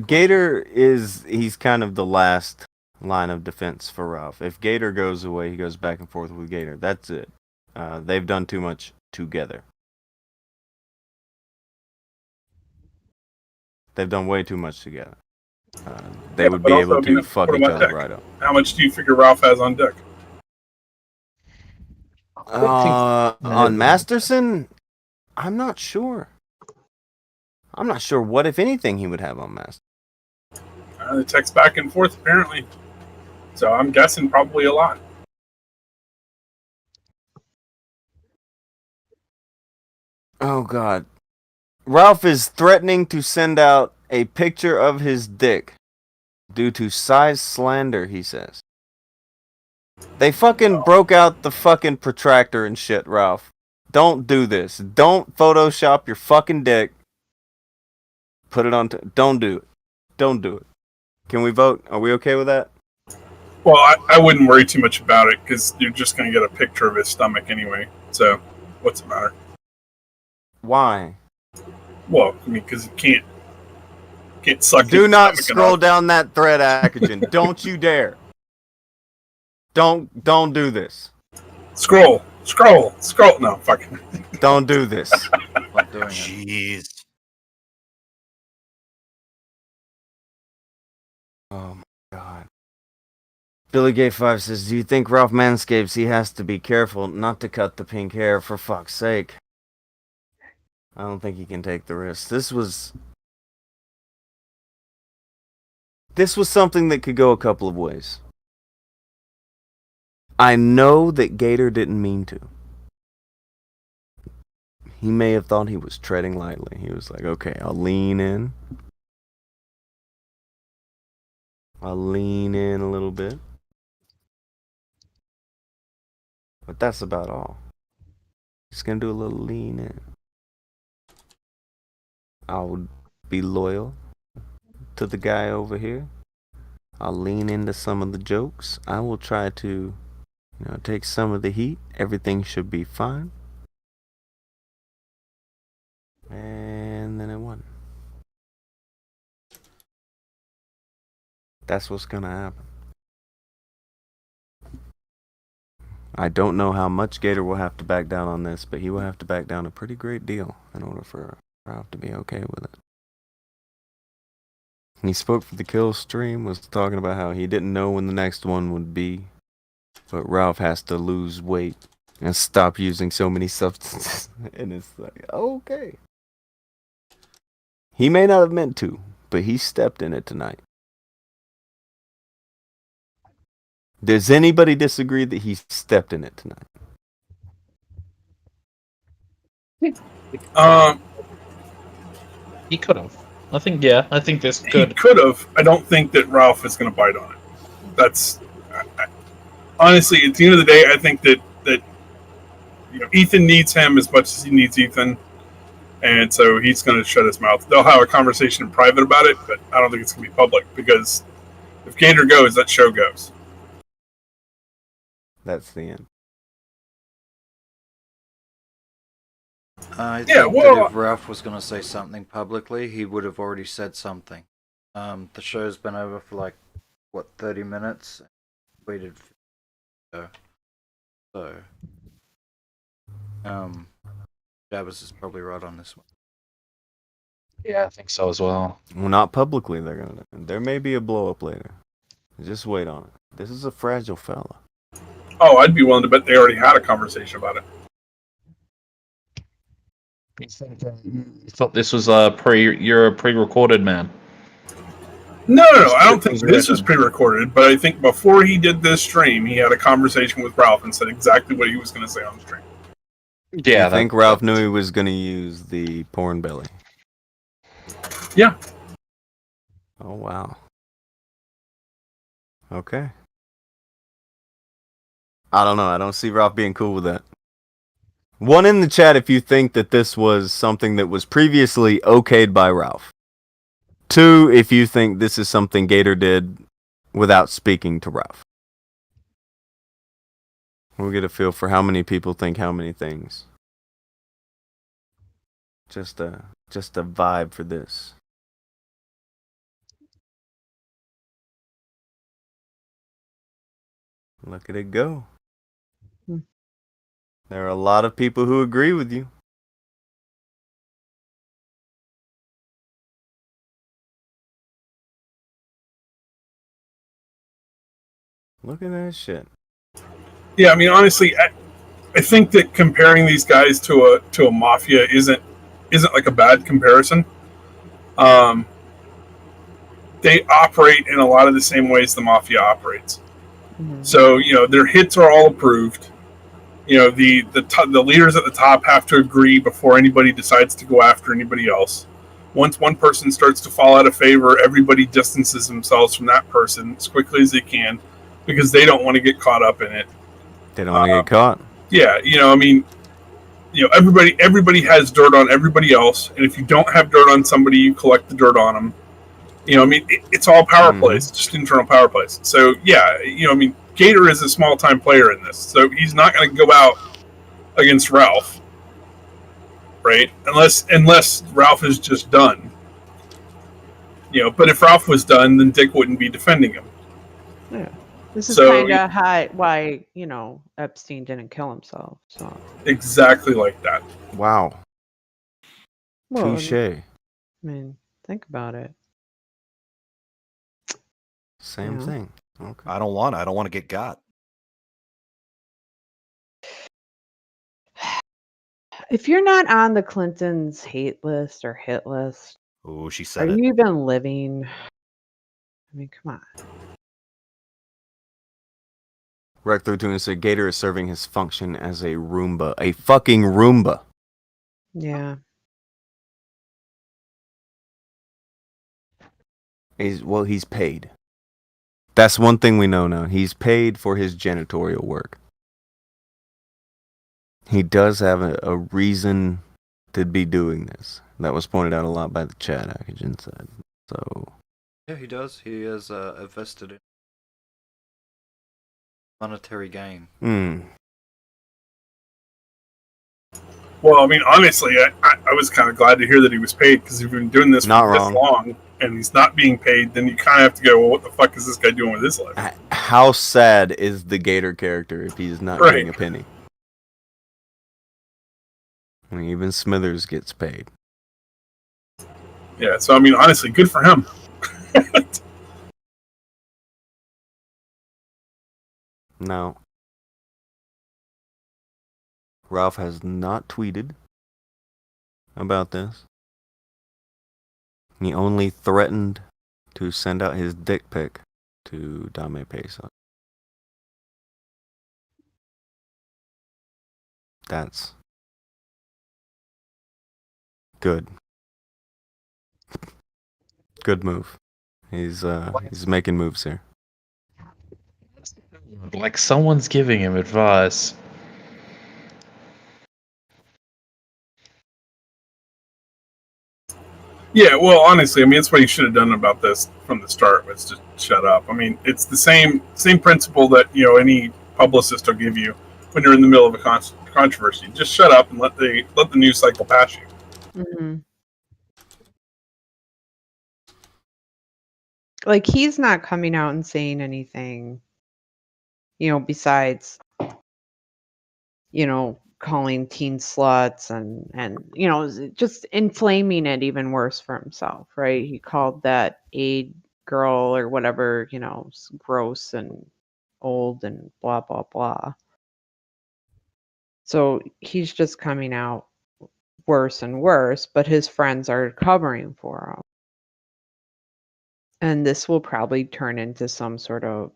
Gator he's kind of the last line of defense for Ralph. If Gator goes away, he goes back and forth with Gator. That's it. They've done too much together. They've done way too much together. They would be able to fuck each other right up. How much do you figure Ralph has on deck? On Masterson, I'm not sure. I'm not sure what, if anything, he would have on Masterson. The text back and forth, apparently. So I'm guessing probably a lot. Oh, God. Ralph is threatening to send out a picture of his dick due to size slander, he says. They fucking broke out the fucking protractor and shit, Ralph. Don't do this. Don't Photoshop your fucking dick. Put it on... Don't do it. Don't do it. Can we vote? Are we okay with that? Well, I wouldn't worry too much about it because you're just going to get a picture of his stomach anyway. So, what's the matter? Why? Well, I mean, because you can't suck. Do not scroll down that thread, Akujin. Don't you dare. Don't do this. Scroll. No, fucking. Don't do this. I'm doing it. Jeez. Oh my God. Billy Gay 5 says, do you think Ralph manscapes? He has to be careful not to cut the pink hair, for fuck's sake. I don't think he can take the risk. This was something that could go a couple of ways. I know that Gator didn't mean to. He may have thought he was treading lightly. He was like, okay, I'll lean in. I'll lean in a little bit. But that's about all. Just gonna do a little lean in. I will be loyal to the guy over here. I'll lean into some of the jokes. I will try to, take some of the heat. Everything should be fine. And then it won. That's what's gonna happen. I don't know how much Gator will have to back down on this, but he will have to back down a pretty great deal in order for Ralph to be okay with it. He spoke for the kill stream, was talking about how he didn't know when the next one would be, but Ralph has to lose weight and stop using so many substances. And it's like, okay. He may not have meant to, but he stepped in it tonight. Does anybody disagree that he stepped in it tonight? He could have. I think this could. He could have. I don't think that Ralph is going to bite on it. That's honestly, at the end of the day, I think that Ethan needs him as much as he needs Ethan, and so he's going to shut his mouth. They'll have a conversation in private about it, but I don't think it's going to be public because if Gator goes, that show goes. That's the end. I think that if Ralph was going to say something publicly, he would have already said something. The show's been over for 30 minutes. Waited for so Jabbers is probably right on this one. Yeah, I think so as well. Well, not publicly. There may be a blow up later. Just wait on it. This is a fragile fella. Oh, I'd be willing to bet they already had a conversation about it. You thought this was you're a pre-recorded man? No, I don't think this was pre-recorded, but I think before he did this stream, he had a conversation with Ralph and said exactly what he was going to say on the stream. Yeah, I think Ralph knew he was going to use the porn belly. Yeah. Oh, wow. Okay. I don't know. I don't see Ralph being cool with that. One in the chat if you think that this was something that was previously okayed by Ralph. Two, if you think this is something Gator did without speaking to Ralph. We'll get a feel for how many people think how many things. Just a vibe for this. Look at it go. There are a lot of people who agree with you. Look at that shit. Yeah, I mean, honestly, I think that comparing these guys to a mafia isn't like a bad comparison. They operate in a lot of the same ways the mafia operates. Mm-hmm. So their hits are all approved. The leaders at the top have to agree before anybody decides to go after anybody else. Once one person starts to fall out of favor, everybody distances themselves from that person as quickly as they can because they don't want to get caught up in it. They don't want to get caught. Yeah, everybody has dirt on everybody else, and if you don't have dirt on somebody, you collect the dirt on them. It's all power plays, just internal power plays. So yeah, Gator is a small time player in this, so he's not going to go out against Ralph, right? Unless Ralph is just done. But if Ralph was done, then Dick wouldn't be defending him. Yeah. This is kind of why Epstein didn't kill himself. So exactly like that. Wow. Well, touche. I mean, think about it. Same thing. Okay. I don't want to get got. If you're not on the Clintons' hate list or hit list, oh, she said are you even living? I mean, come on. Rec32 said Gator is serving his function as a Roomba. A fucking Roomba. Yeah. He's paid. That's one thing we know now. He's paid for his janitorial work. He does have a reason to be doing this. That was pointed out a lot by the chat, Akujin said. So Yeah, he does. He has a vested monetary gain. Well, I mean, honestly, I was kind of glad to hear that he was paid, because if you've been doing this for this long and he's not being paid, then you kind of have to go, well, what the fuck is this guy doing with his life? How sad is the Gator character if he's not getting a penny? I mean, even Smithers gets paid. Yeah, so I mean, honestly, good for him. Now, Ralph has not tweeted about this. He only threatened to send out his dick pic to Dame Pesa. That's good. Good move. He's making moves here. Like someone's giving him advice. Yeah, well, honestly, I mean, that's what you should have done about this from the start. Was just shut up. I mean, it's the same principle that any publicist will give you when you're in the middle of a controversy. Just shut up and let the news cycle pass you. Mm-hmm. Like, he's not coming out and saying anything, besides, calling teen sluts and just inflaming it even worse for himself, right? He called that aid girl or whatever, gross and old and blah, blah, blah. So he's just coming out worse and worse, but his friends are covering for him. And this will probably turn into some sort of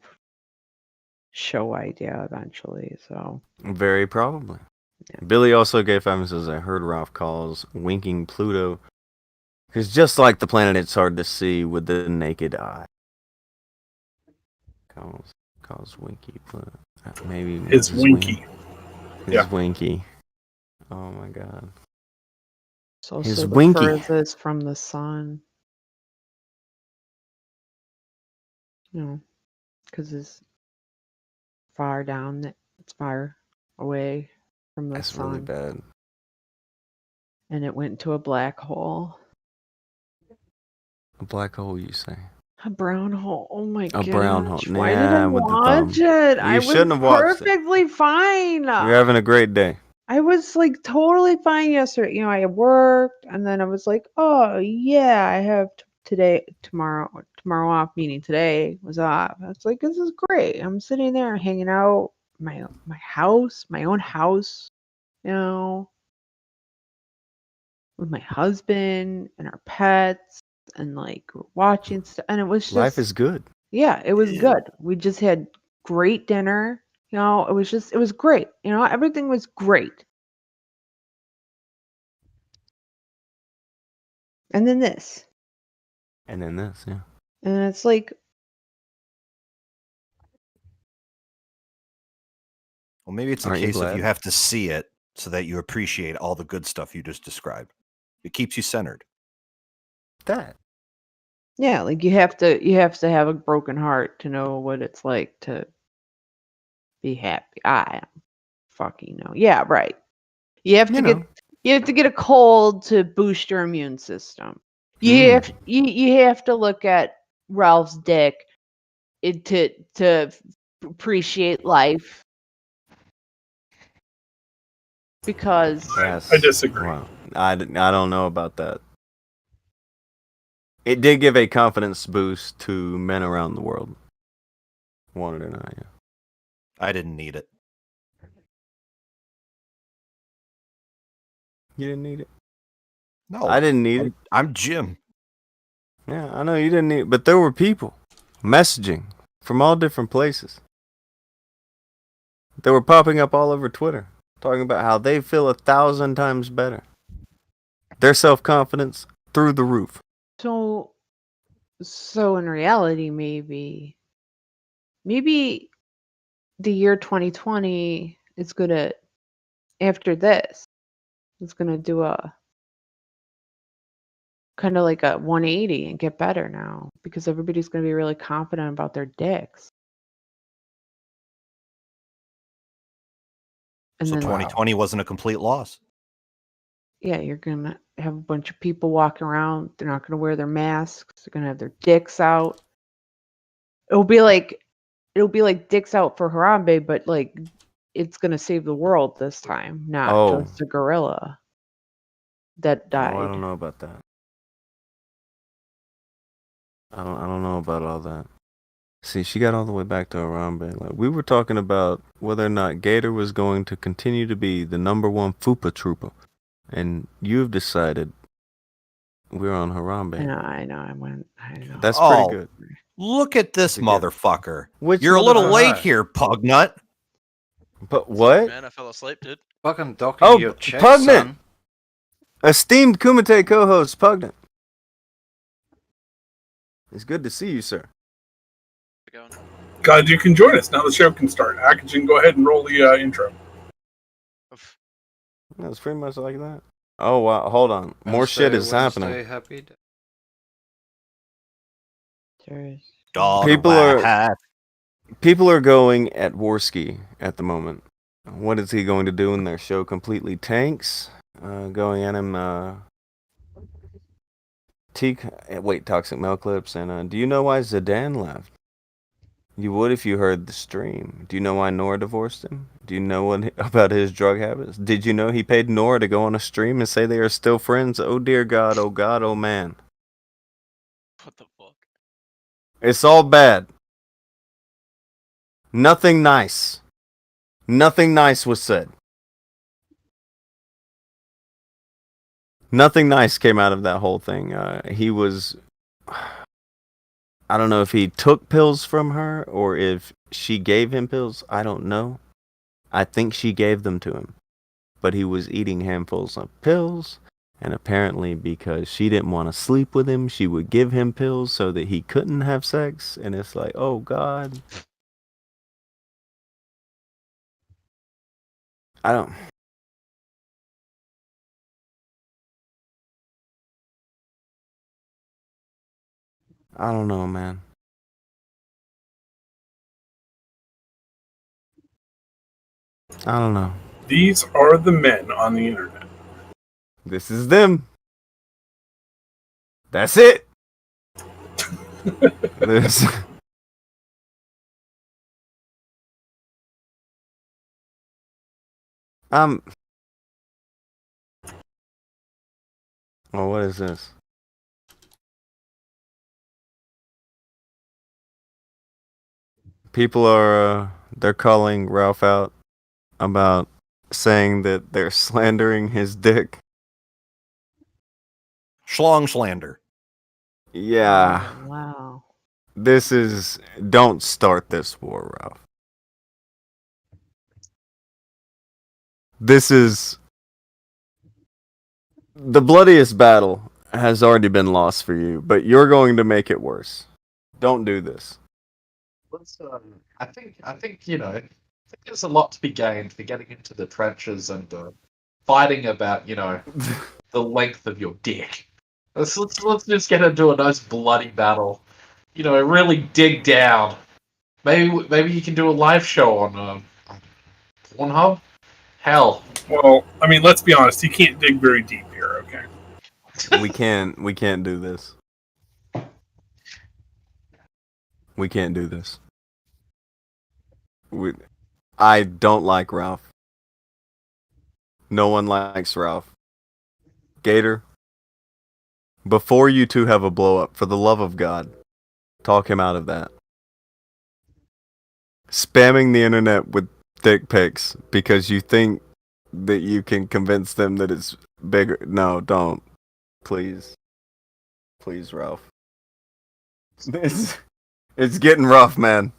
show idea eventually. So very probably. Yeah. Billy also gave says, I heard Ralph calls winking Pluto because just like the planet, it's hard to see with the naked eye. Calls Winky Pluto. Maybe it's Winky. It's Winky. Oh my god. So the furthest from the sun. Because it's far down. It's far away from the sun. That's really bad. And it went to a black hole. A black hole, you say? A brown hole. Oh my god. A brown hole. Why did I watch it? You shouldn't have watched it. Perfectly fine. You're having a great day. I was like totally fine yesterday. I worked and then I was like, oh yeah, I have tomorrow off, meaning today was off. I was like, this is great. I'm sitting there hanging out my house, my own house, with my husband and our pets and like we're watching stuff, and it was just life is good. Yeah, it was good. We just had great dinner. It was great. Everything was great. And then this. And then this, yeah. And it's like, well, maybe it's a case of you have to see it so that you appreciate all the good stuff you just described. It keeps you centered. Yeah, like you have to have a broken heart to know what it's like to be happy. I fucking know. Yeah, right. You have to get a cold to boost your immune system. You have to look at Ralph's dick to appreciate life. Because I disagree. Wow. I don't know about that. It did give a confidence boost to men around the world. Want it or not, yeah. I didn't need it. You didn't need it? No. I didn't need it. I'm Jim. Yeah, I know you didn't need it, but there were people messaging from all different places. They were popping up all over Twitter, talking about how they feel 1,000 times better. Their self-confidence through the roof. So in reality, maybe the year 2020 is good at after this, it's gonna do a kind of like a 180 and get better now because everybody's gonna be really confident about their dicks. And so then 2020 wasn't a complete loss. Yeah, you're gonna have a bunch of people walking around. They're not gonna wear their masks. They're gonna have their dicks out. It'll be like dicks out for Harambe, but like it's gonna save the world this time, not just a gorilla that died. Oh, I don't know about that. I don't know about all that. See, she got all the way back to Harambe. Like, we were talking about whether or not Gator was going to continue to be the #1 Fupa Trooper. And you've decided we're on Harambe. I know. I know. That's pretty good. Look at this motherfucker. Which You're a little motherfucker? late here, Pugnut. But what? Man, I fell asleep, dude. Fucking docking your checks, Pugnant! son. Esteemed Kumite co-host, Pugnant. It's good to see you, sir. Glad you can join us. Now the show can start. Akujin, go ahead and roll the intro. No, it's pretty much like that. Oh, wow. Hold on. More shit is happening. Happy day. People are going at Worski at the moment. What is he going to do in their show? Completely tanks? Going at him, Toxic Mail Clips. And do you know why Zidane left? You would if you heard the stream. Do you know why Nora divorced him? Do you know about his drug habits? Did you know he paid Nora to go on a stream and say they are still friends? Oh dear God, oh man. What the fuck? It's all bad. Nothing nice. Nothing nice was said. Nothing nice came out of that whole thing. He was... I don't know if he took pills from her or if she gave him pills. I don't know. I think she gave them to him. But he was eating handfuls of pills. And apparently because she didn't want to sleep with him, she would give him pills so that he couldn't have sex. And it's like, oh God. I don't know, man. I don't know. These are the men on the internet. This is them. That's it. This. Oh, what is this? People are, they're calling Ralph out about saying that they're slandering his dick. Schlong slander. Yeah. Oh, wow. This is, don't start this war, Ralph. This is, the bloodiest battle has already been lost for you, but you're going to make it worse. Don't do this. I think there's a lot to be gained for getting into the trenches and fighting about the length of your dick. Let's just get into a nice bloody battle. Really dig down. Maybe you can do a live show on Pornhub. Hell. Well, I mean, let's be honest. He can't dig very deep here. Okay. We can't do this. We can't do this. I don't like Ralph. No one likes Ralph. Gator, before you two have a blow up, for the love of God, talk him out of that. Spamming the internet with dick pics because you think that you can convince them that it's bigger. No, don't. Please. Please, Ralph. It's getting rough, man.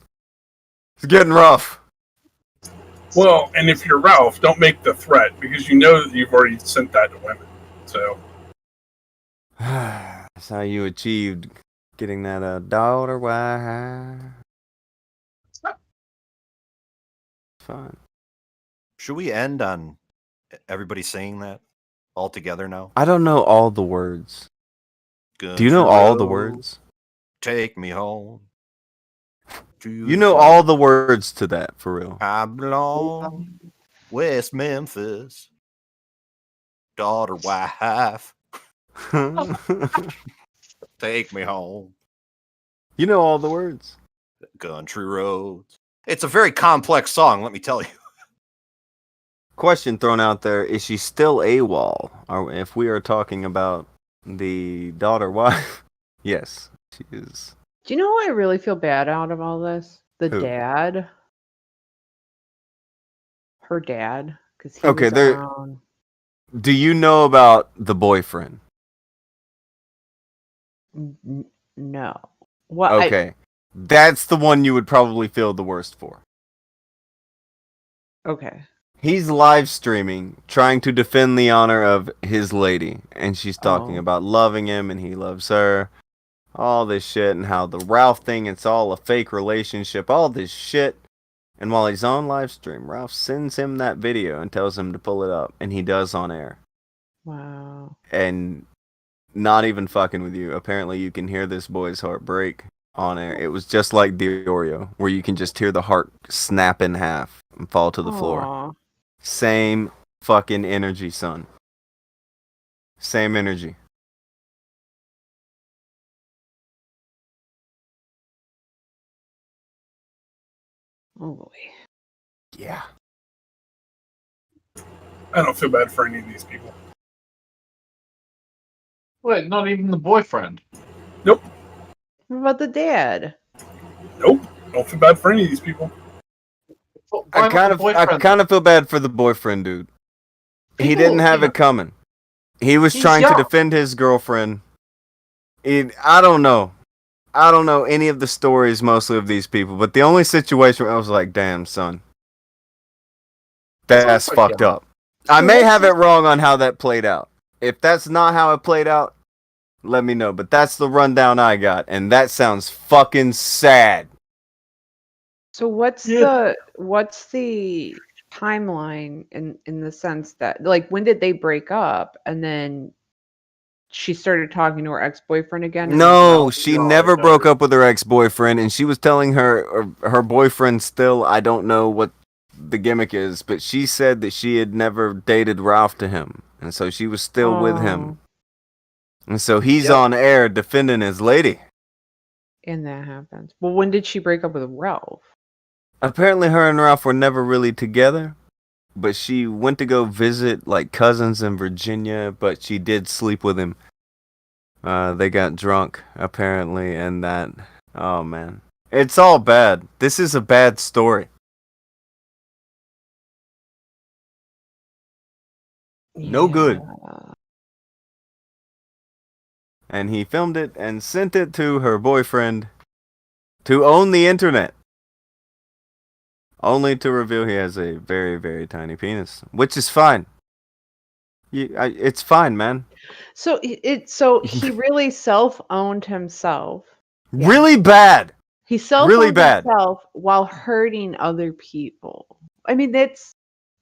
It's getting rough. Well, and if you're Ralph, don't make the threat because you know that you've already sent that to women. So that's how you achieved getting that daughter. Why? Fine. Should we end on Everybody saying that all together now? I don't know all the words. Country Do you know all the road, words? Take me home. You know all the words to that, for real. I belong West Memphis. Daughter, wife. Take me home. You know all the words. Country roads. It's a very complex song, let me tell you. Question thrown out there: is she still AWOL? Or if we are talking about the daughter wife, yes, she is. Do you know who I really feel bad out of all this? The Who? dad. Her dad. Because he Okay, was there. around. Do you know about the boyfriend? No. What? Okay, that's the one you would probably feel the worst for. Okay. He's live streaming, trying to defend the honor of his lady, and she's talking about loving him and he loves her. All this shit, and how the Ralph thing, it's all a fake relationship, all this shit. And while he's on live stream, Ralph sends him that video and tells him to pull it up, and he does on air. Wow. And not even fucking with you. Apparently you can hear this boy's heart break on air. It was just like the Oreo, where you can just hear the heart snap in half and fall to the floor. Same fucking energy, son. Same energy. Oh boy. Yeah. I don't feel bad for any of these people. Wait, not even the boyfriend? Nope. What about the dad? Nope. Don't feel bad for any of these people. I kind of feel bad for the boyfriend, dude. He didn't have it coming. He was trying to defend his girlfriend. I don't know. I don't know any of the stories mostly of these people, but the only situation where I was like, damn, son. That's fucked up. I may have it wrong on how that played out. If that's not how it played out, let me know. But that's the rundown I got, and that sounds fucking sad. So what's the timeline in the sense that, like, when did they break up and then she started talking to her ex-boyfriend again? No, she never broke up with her ex-boyfriend, and she was telling her boyfriend still, I don't know what the gimmick is, but she said that she had never dated Ralph to him, and so she was still with him. And so he's on air defending his lady. And that happens. Well, when did she break up with Ralph? Apparently her and Ralph were never really together, but she went to go visit like cousins in Virginia, but she did sleep with him. They got drunk apparently, and that, oh man, it's all bad. This is a bad story. No good. And he filmed it and sent it to her boyfriend to own the internet. Only to reveal he has a very, very tiny penis, which is fine. It's fine, man. So he really self-owned himself. Really bad. He self-owned himself while hurting other people. I mean,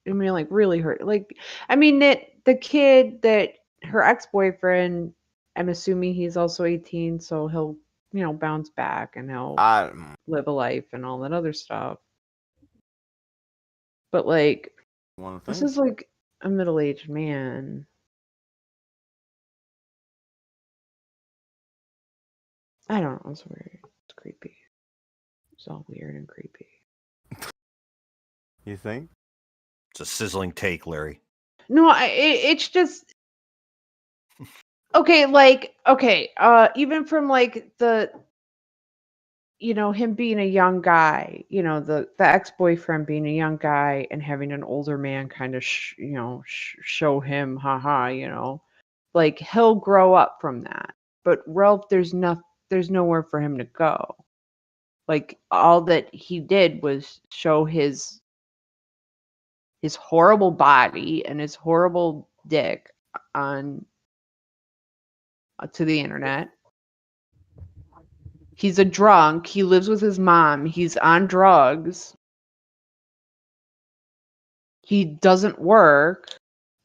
like really hurt. Like, I mean, the kid that her ex-boyfriend, I'm assuming he's also 18, so he'll, bounce back and he'll live a life and all that other stuff. But like, this is like a middle-aged man. I don't know. It's weird. It's creepy. It's all weird and creepy. You think? It's a sizzling take, Larry. No, it's just okay. Like, okay, even from like the, him being a young guy, the ex-boyfriend being a young guy and having an older man kind of, show him, haha, like he'll grow up from that. But Ralph, there's nowhere for him to go. Like, all that he did was show his horrible body and his horrible dick on to the internet. He's a drunk. He lives with his mom. He's on drugs. He doesn't work.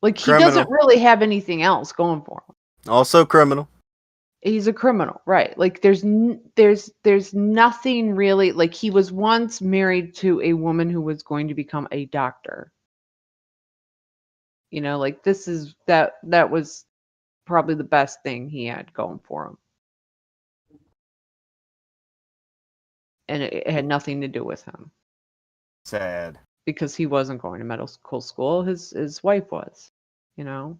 Like he Criminal. doesn't really have anything else going for him. Also criminal. He's a criminal, right? Like there's nothing really. Like he was once married to a woman who was going to become a doctor. You know, like this is that was probably the best thing he had going for him. And it had nothing to do with him. Sad. Because he wasn't going to medical school. His wife was, you know?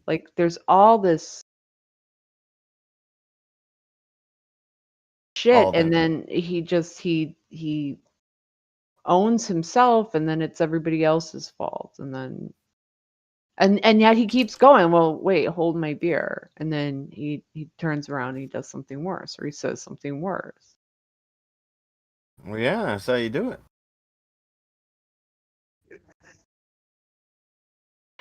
Like there's all this shit and then he owns himself and then it's everybody else's fault and then and yet he keeps going, well, wait, hold my beer. And then he turns around and he does something worse or he says something worse. Well, yeah, that's how you do it.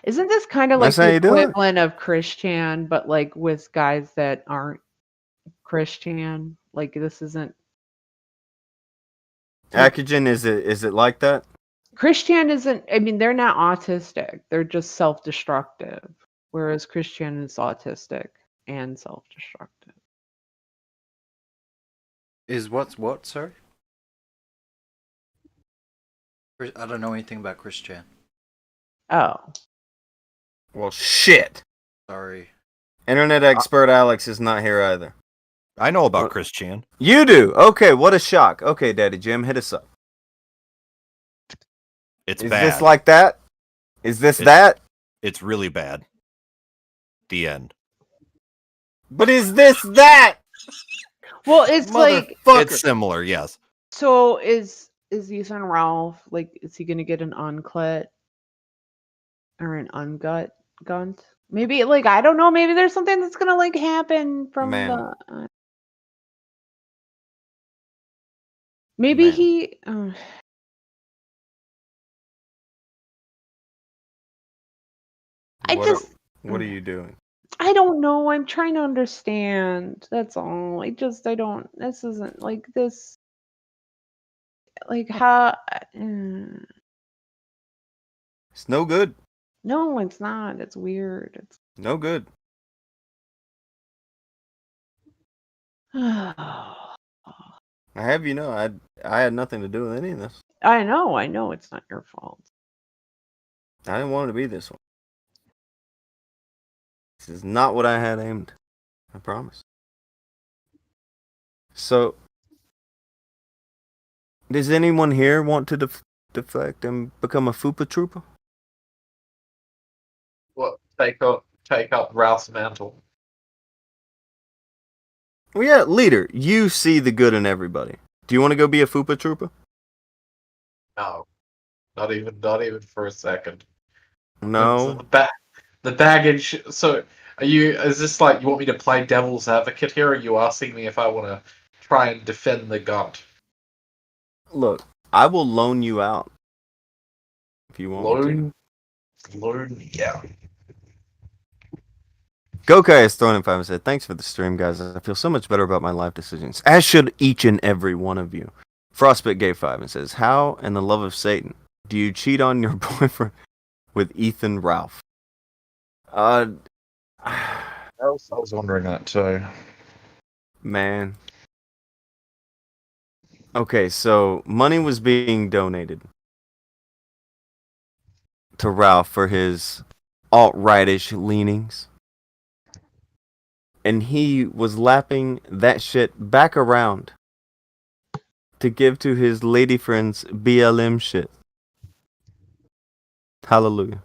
Isn't this kind of like the equivalent of Christian, but like with guys that aren't Christian? Like this isn't. Akujin, is it like that? Christian isn't. I mean, they're not autistic. They're just self-destructive. Whereas Christian is autistic and self-destructive. Is what, sir? I don't know anything about Christian. Oh. Well, shit. Sorry. Internet expert Alex is not here either. I know about Christian. You do? Okay, what a shock. Okay, Daddy Jim, hit us up. It's Is bad. this like that? Is this that? It's really bad. The end. But is this that? Well, it's like it's similar, yes. So is Ethan Ralph like? Is he gonna get an unclit or an ungut gunt? Maybe like I don't know. Maybe there's something that's gonna like happen from the. Maybe he. What are you doing? I don't know. I'm trying to understand. That's all. I don't. This isn't like this. Like how? It's no good. No, it's not. It's weird. It's no good. I have you know, I had nothing to do with any of this. I know. It's not your fault. I didn't want it to be this one. This is not what I had aimed. I promise. So, does anyone here want to defect and become a Fupa Trooper? What? Take up Ralph's mantle. Well, yeah, leader, you see the good in everybody. Do you want to go be a Fupa Trooper? No, not even for a second. No. So the baggage. So, is this like you want me to play devil's advocate here? Or are you asking me if I want to try and defend the gunt? Look, I will loan you out if you want me to. Loan me out. Gokai is thrown in 5 and said, "Thanks for the stream, guys. I feel so much better about my life decisions, as should each and every one of you." Frostbit gave 5 and says, "How in the love of Satan do you cheat on your boyfriend with Ethan Ralph?" I was wondering that too. Man. Okay, so money was being donated to Ralph for his alt-rightish leanings. And he was lapping that shit back around to give to his lady friend's BLM shit. Hallelujah.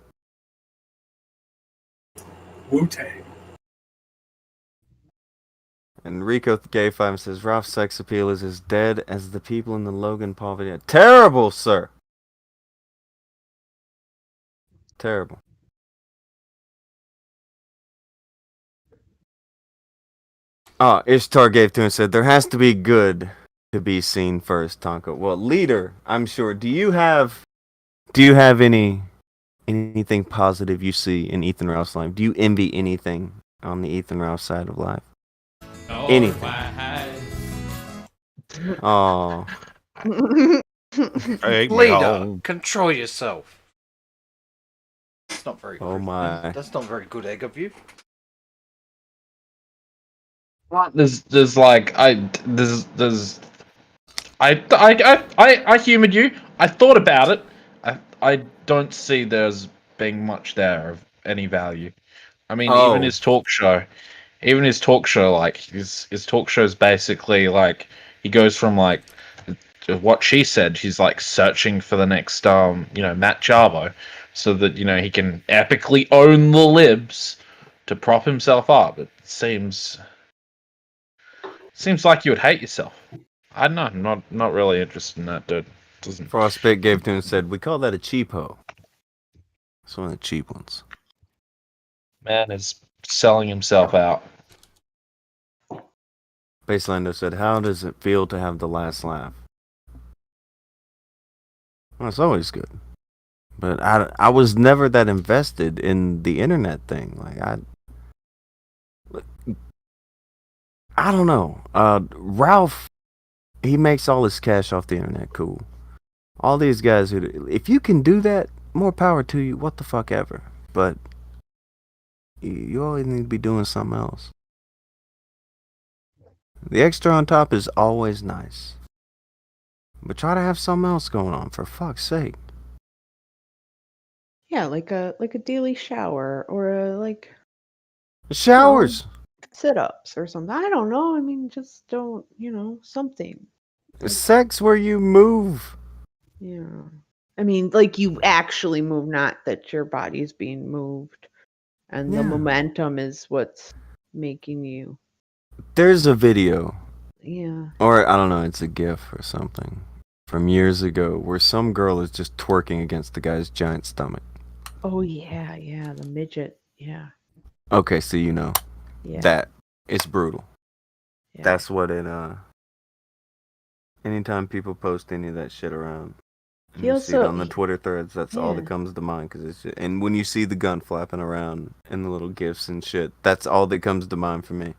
Wu-Tang. And Rico gave 5 and says, Ralph's sex appeal is as dead as the people in the Logan Paul video. Terrible, sir. Terrible. Ishtar gave 2 and said, there has to be good to be seen first, Tonka. Well, leader, I'm sure. Do you have anything positive you see in Ethan Ralph's life? Do you envy anything on the Ethan Ralph side of life? Anything? Oh. Leader, control yourself. That's not very. Oh my! That's not very good egg of you. There's like I humoured you. I thought about it. I don't see there's being much there of any value. I mean, even his talk show, like his talk show is basically like he goes from like what she said. She's like searching for the next Matt Chavo, so that he can epically own the libs to prop himself up. It seems like you would hate yourself. I don't know. Not really interested in that, dude. Doesn't. Frostbite gave to him and said, "We call that a cheapo. It's one of the cheap ones." Man is selling himself out. Baselando said, "How does it feel to have the last laugh?" Well, it's always good, but I was never that invested in the internet thing. Like I don't know. Ralph, he makes all his cash off the internet. Cool. All these guys if you can do that, more power to you. What the fuck ever. But you always need to be doing something else. The extra on top is always nice, but try to have something else going on, for fuck's sake. Yeah, like a daily shower or Showers, sit-ups or something. I don't know. I mean, just don't, something. Sex where you move. Yeah. I mean, like you actually move, not that your body's being moved. And the momentum is what's making you. There's a video. Yeah. Or, I don't know, it's a GIF or something from years ago where some girl is just twerking against the guy's giant stomach. Oh, yeah, the midget. Yeah. Okay, so that it's brutal. Yeah. That's what it anytime people post any of that shit around, you see it on the Twitter threads, that's all that comes to mind, because it's just, and when you see the gun flapping around in the little gifs and shit, that's all that comes to mind for me.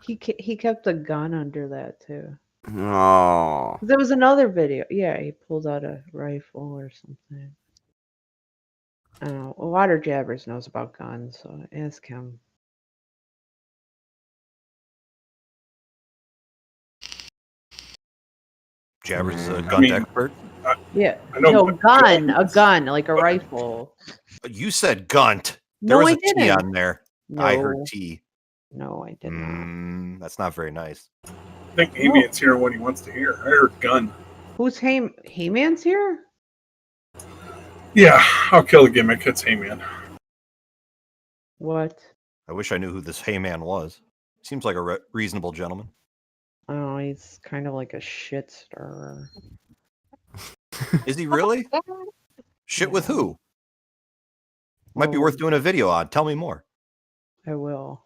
He kept a gun under that too. Oh. There was another video. Yeah, he pulled out a rifle or something. I don't know. Water Jabbers knows about guns, so ask him. Jabbers is a gun expert. Yeah, a gun, like a rifle. You said gunt. There was a T on there. No. I heard T. No, I did not. That's not very nice. I think He-Man's hearing what he wants to hear. I heard gun. Who's He-Man's here? Yeah, I'll kill the gimmick. It's He-Man. What? I wish I knew who this He-Man was. Seems like a reasonable gentleman. Oh, he's kind of like a shit stirrer. Is he really? Shit with who? Might be worth doing a video on. Tell me more. I will.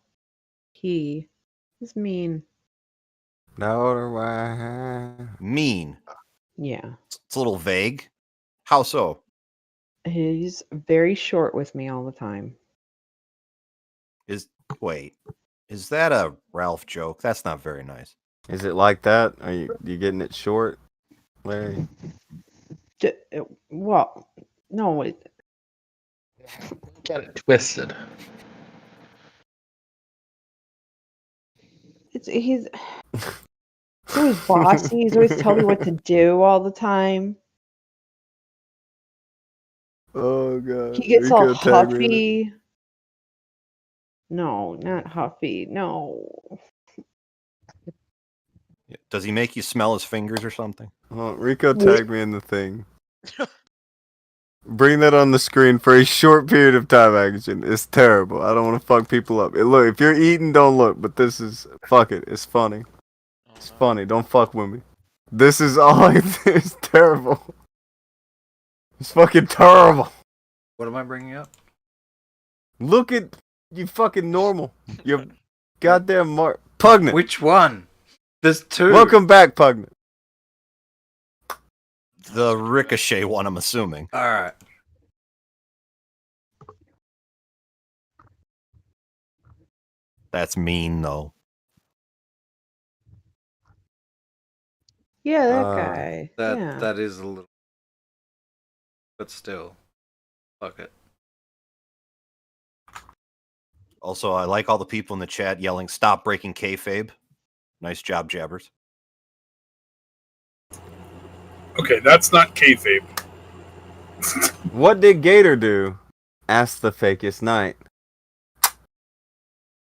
He is mean. Mean. Yeah. It's a little vague. How so? He's very short with me all the time. Wait. Is that a Ralph joke? That's not very nice. Is it like that? Are you getting it short, Larry? Well, no. Got it twisted. He's always bossy. He's always telling me what to do all the time. Oh god. He gets all huffy. No, not huffy. No. Does he make you smell his fingers or something? Oh, Rico tagged me in the thing. Bring that on the screen for a short period of time, Akujin. It's terrible. I don't want to fuck people up. Look, if you're eating, don't look. But this is... Fuck it. It's funny. It's funny. Don't fuck with me. This is all it's terrible. It's fucking terrible. What am I bringing up? Look at you fucking normal. You're goddamn mark. Pugnant. Which one? There's two. Welcome back, Pugnant. The Ricochet one, I'm assuming. All right. That's mean, though. Yeah, that guy. That is a little, but still, fuck it. Also, I like all the people in the chat yelling, "Stop breaking kayfabe." Nice job, Jabbers. Okay, that's not kayfabe. What did Gator do? Asked the fakest knight.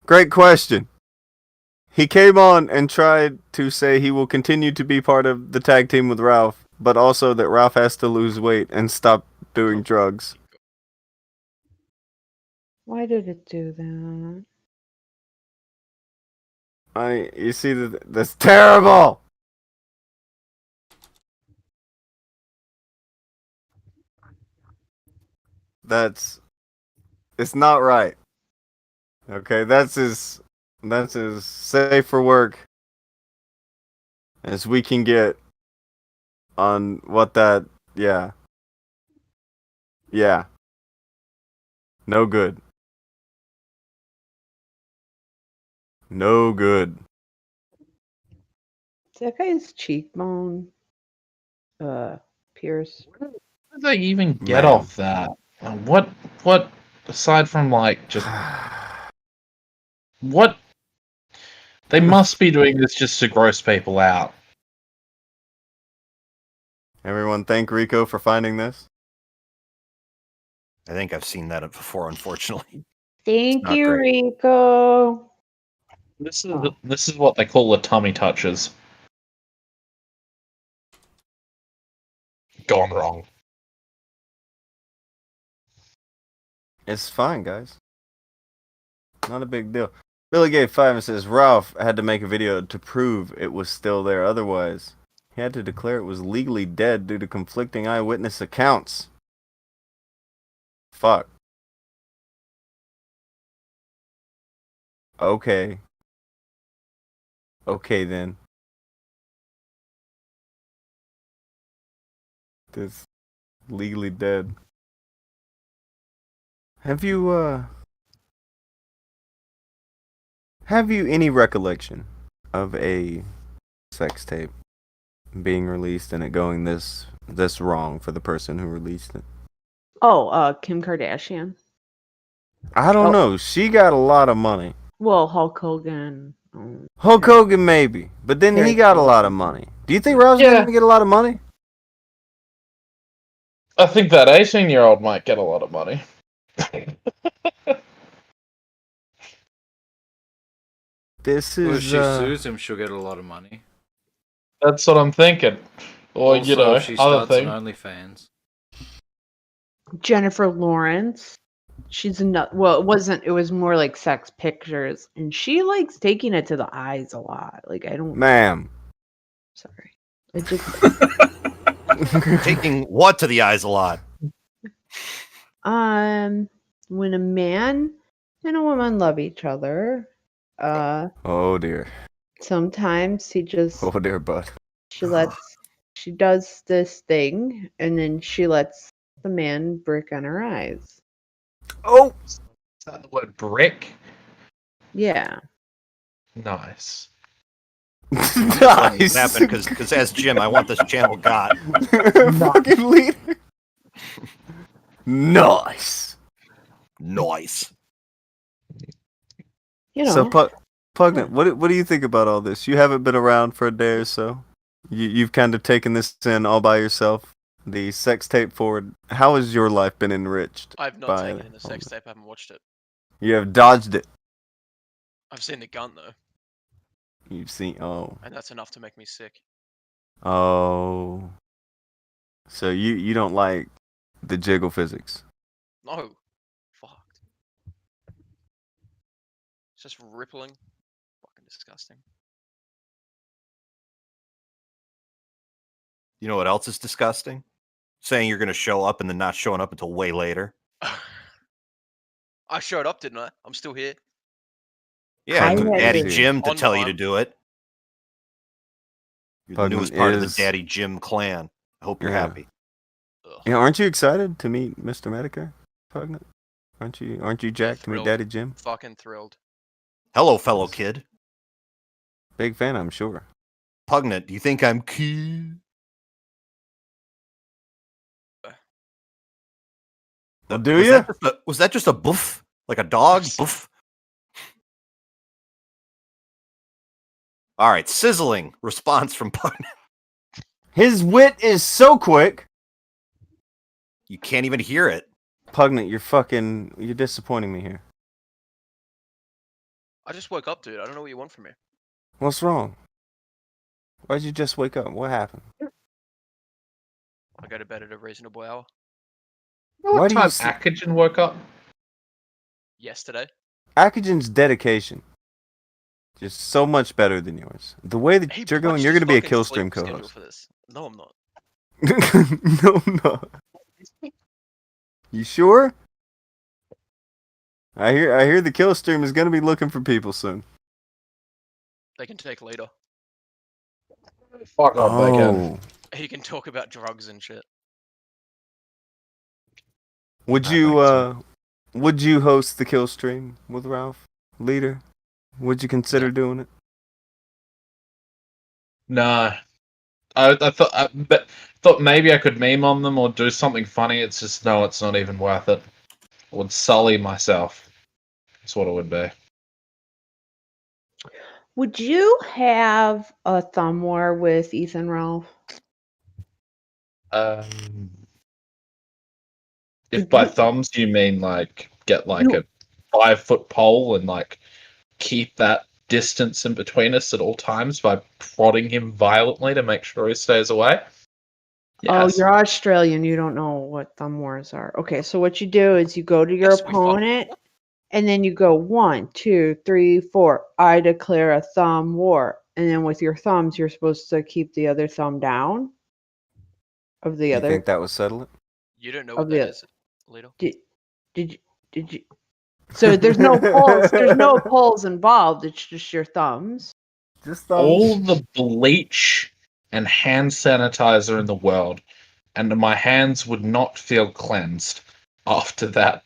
Great question. He came on and tried to say he will continue to be part of the tag team with Ralph, but also that Ralph has to lose weight and stop doing drugs. Why did it do that? You see, that's terrible! It's not right. Okay, that's as safe for work as we can get on what that, yeah. Yeah. No good. No good. Is that guy's cheekbone pierced? How did they even get Man. off that? What aside from like just what they must be doing this just to gross people out. Everyone thank Rico for finding this. I think I've seen that before, unfortunately. Thank you, great. Rico. This is what they call the tummy touches. Gone wrong. It's fine, guys. Not a big deal. Billy gave 5 and says Ralph had to make a video to prove it was still there. Otherwise, he had to declare it was legally dead due to conflicting eyewitness accounts. Fuck. Okay. Okay then. This legally dead. Have you any recollection of a sex tape being released and it going this wrong for the person who released it? Oh, Kim Kardashian. I don't know. She got a lot of money. Well, Hulk Hogan. Hulk Hogan maybe, but then he got a lot of money. Do you think Ralph's gonna get a lot of money? I think that 18-year-old might get a lot of money. This is. Well, if she sues him, she'll get a lot of money. That's what I'm thinking. Or Also, if she other starts thing. an OnlyFans. Jennifer Lawrence. She's not. Well, it wasn't. It was more like sex pictures, and she likes taking it to the eyes a lot. Like I don't. Ma'am. Sorry. I just. Taking what to the eyes a lot? When a man and a woman love each other, Oh dear. sometimes he just. Oh dear, bud. She does this thing, and then she lets the man brick on her eyes. Oh. Is that the word brick? Yeah. Nice. Nice. Happen because as Jim, I want this channel got. Fucking leader. Nice. Nice. You know. So, Pugnant, what do you think about all this? You haven't been around for a day or so. You've kind of taken this in all by yourself. The sex tape forward. How has your life been enriched? I've not taken in the sex tape. I haven't watched it. You have dodged it. I've seen the gun though. You've seen And that's enough to make me sick. Oh. So you don't like the jiggle physics? No. Fucked. It's just rippling. Fucking disgusting. You know what else is disgusting? Saying you're going to show up and then not showing up until way later. I showed up, didn't I? I'm still here. Yeah, Daddy Jim to tell you to do it. You're the newest part of the Daddy Jim clan. I hope you're happy. Yeah, aren't you excited to meet Mr. Medicare, Pugnant? Aren't you jacked to meet Daddy Jim? Fucking thrilled. Hello, fellow kid. Big fan, I'm sure. Pugnant, do you think I'm cute? Do you? Was that just a boof? Like a dog? Boof? All right, sizzling response from Pugnant. His wit is so quick. You can't even hear it. Pugnant, you're disappointing me here. I just woke up, dude. I don't know what you want from me. What's wrong? Why'd you just wake up? What happened? I go to bed at a reasonable hour. What time Akujin woke up? Yesterday. Akujin's dedication just so much better than yours. The way that you're going, you're going to be a kill stream co-host. For this. No, I'm not. No, I'm not. You sure? I hear the kill stream is going to be looking for people soon. They can take later. Fuck off, they can. He can talk about drugs and shit. Would you host the kill stream with Ralph, leader? Would you consider doing it? No, I thought maybe I could meme on them or do something funny. It's just no, it's not even worth it. I would sully myself. That's what it would be. Would you have a thumb war with Ethan Ralph? If by thumbs you mean like get like a 5-foot pole and like keep that distance in between us at all times by prodding him violently to make sure he stays away. Yes. Oh, you're Australian. You don't know what thumb wars are. Okay, so what you do is you go to your opponent and then you go 1, 2, 3, 4. I declare a thumb war. And then with your thumbs, you're supposed to keep the other thumb down of the other. You think that would settle it? You don't know what that is, Lito? Did you? So there's no poles. There's no poles involved. It's just your thumbs. Just thumbs. All the bleach and hand sanitizer in the world, and my hands would not feel cleansed after that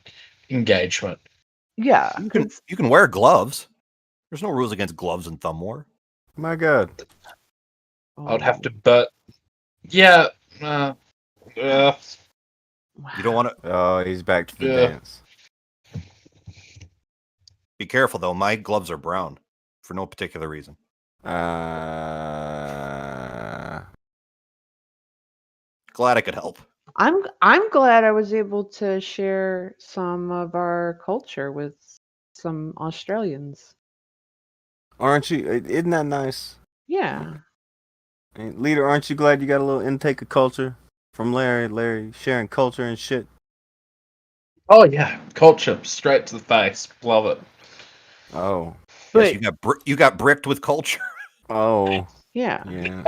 engagement. Yeah, you can wear gloves. There's no rules against gloves and thumb war. My God, I would have to, but yeah. You don't want to. Oh, he's back to the dance. Be careful though. My gloves are brown for no particular reason. Glad I could help. I'm glad I was able to share some of our culture with some Australians. Aren't you? Isn't that nice? Yeah. Leader, aren't you glad you got a little intake of culture from Larry? Larry sharing culture and shit. Oh yeah, culture straight to the face. Love it. Oh, yes, you got bricked with culture. Oh, yeah. I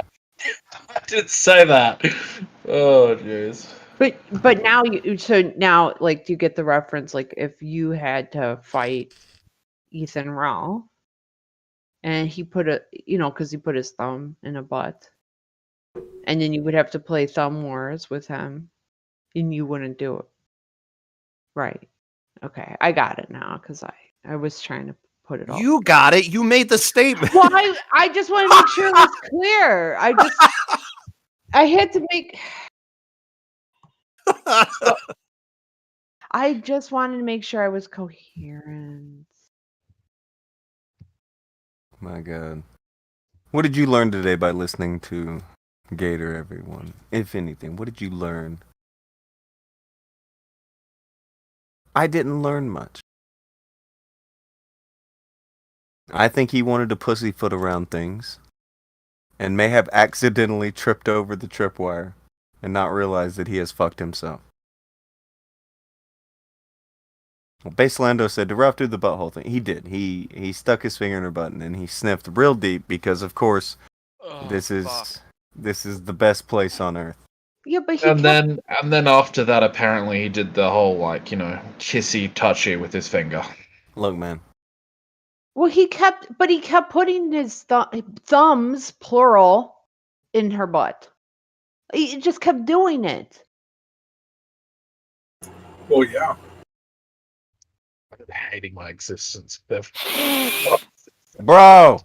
didn't say that. Oh jeez. But now now like do you get the reference? Like if you had to fight Ethan Ralph, and he put because he put his thumb in a butt, and then you would have to play thumb wars with him, and you wouldn't do it. Right. Okay, I got it now because I was trying to put it all. You got it. You made the statement. Well, I just want to make sure it was clear. I had to make. I just wanted to make sure I was coherent. My God. What did you learn today by listening to Gator, everyone? If anything, what did you learn? I didn't learn much. I think he wanted to pussyfoot around things and may have accidentally tripped over the tripwire and not realized that he has fucked himself. Well, Baselando said to Ralph do the butthole thing. He did. He stuck his finger in her butt and he sniffed real deep because, of course, this is the best place on earth. Yeah, but then after that, apparently he did the whole kissy touchy with his finger. Look, man. Well, he kept putting his thumbs, plural, in her butt. He just kept doing it. Well, yeah. I'm hating my existence. Bro!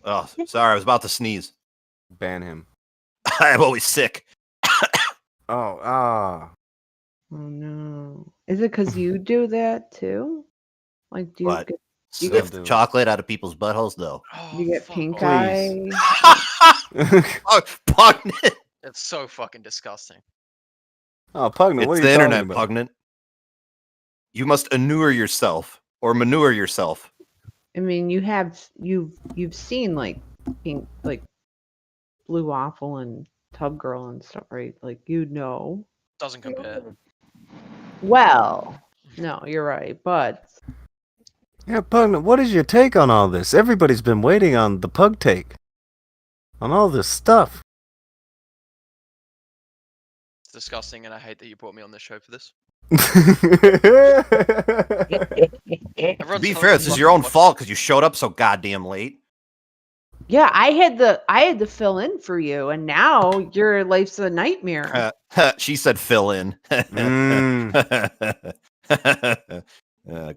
Oh, sorry. I was about to sneeze. Ban him. I'm always sick. Oh no. Is it because you do that too? Like, do you What? You Sniff get the chocolate out of people's buttholes, though. You get pink Please. eye. Pugnant. It's so fucking disgusting. Oh, Pugnant, what It's are you the talking internet, about? Pugnant. You must inure yourself or manure yourself. I mean, you've seen like pink, like Blue Waffle and Tub Girl and stuff, right? Like Doesn't compare. Well, no, you're right, but Yeah, Pugnant, what is your take on all this? Everybody's been waiting on the Pug take. On all this stuff. It's disgusting, and I hate that you brought me on this show for this. To be fair, this is your own fault because you showed up so goddamn late. yeah, I had to fill in for you, and now your life's a nightmare. She said fill in.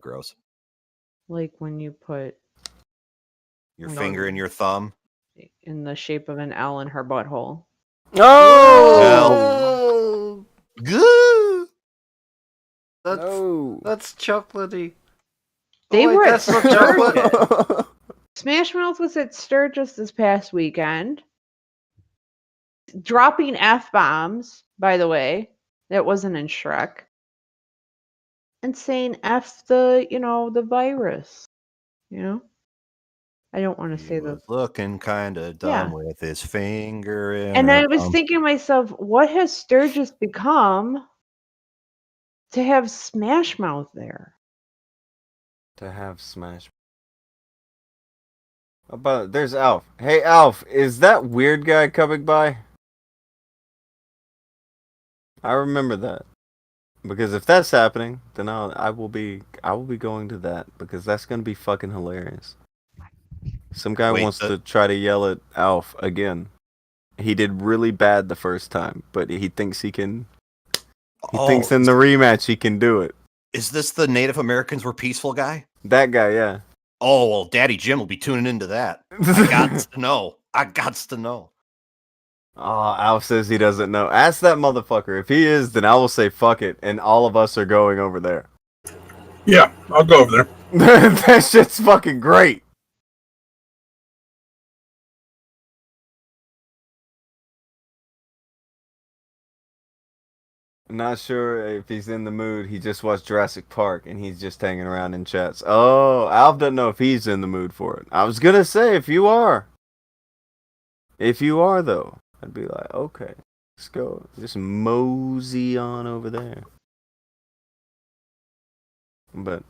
Gross. Like when you put Your finger in your thumb. in the shape of an L in her butthole. Oh! Good. That's chocolatey. They were at that's not chocolate. Sturgis. Smash Mouth was at Sturgis this past weekend. Dropping F-bombs, by the way. That wasn't in Shrek. And saying F the virus. I don't want to say the Looking kind of dumb with his finger in. And I was thinking to myself, what has Sturgis become to have Smash Mouth there? To have Smash. But there's Alf. Hey, Alf, is that weird guy coming by? I remember that. Because if that's happening, then I will be going to that because that's gonna be fucking hilarious. Some guy wants to try to yell at Alf again. He did really bad the first time, but he thinks he can. He thinks in the rematch he can do it. Is this the Native Americans were peaceful guy? That guy, yeah. Oh well, Daddy Jim will be tuning into that. I got to know. Oh, Alf says he doesn't know. Ask that motherfucker. If he is, then I will say fuck it, and all of us are going over there. Yeah, I'll go over there. That shit's fucking great. I'm not sure if he's in the mood. He just watched Jurassic Park, and he's just hanging around in chats. Oh, Alf doesn't know if he's in the mood for it. I was gonna say, if you are. If you are, though. I'd be like, okay, let's go. Just mosey on over there. But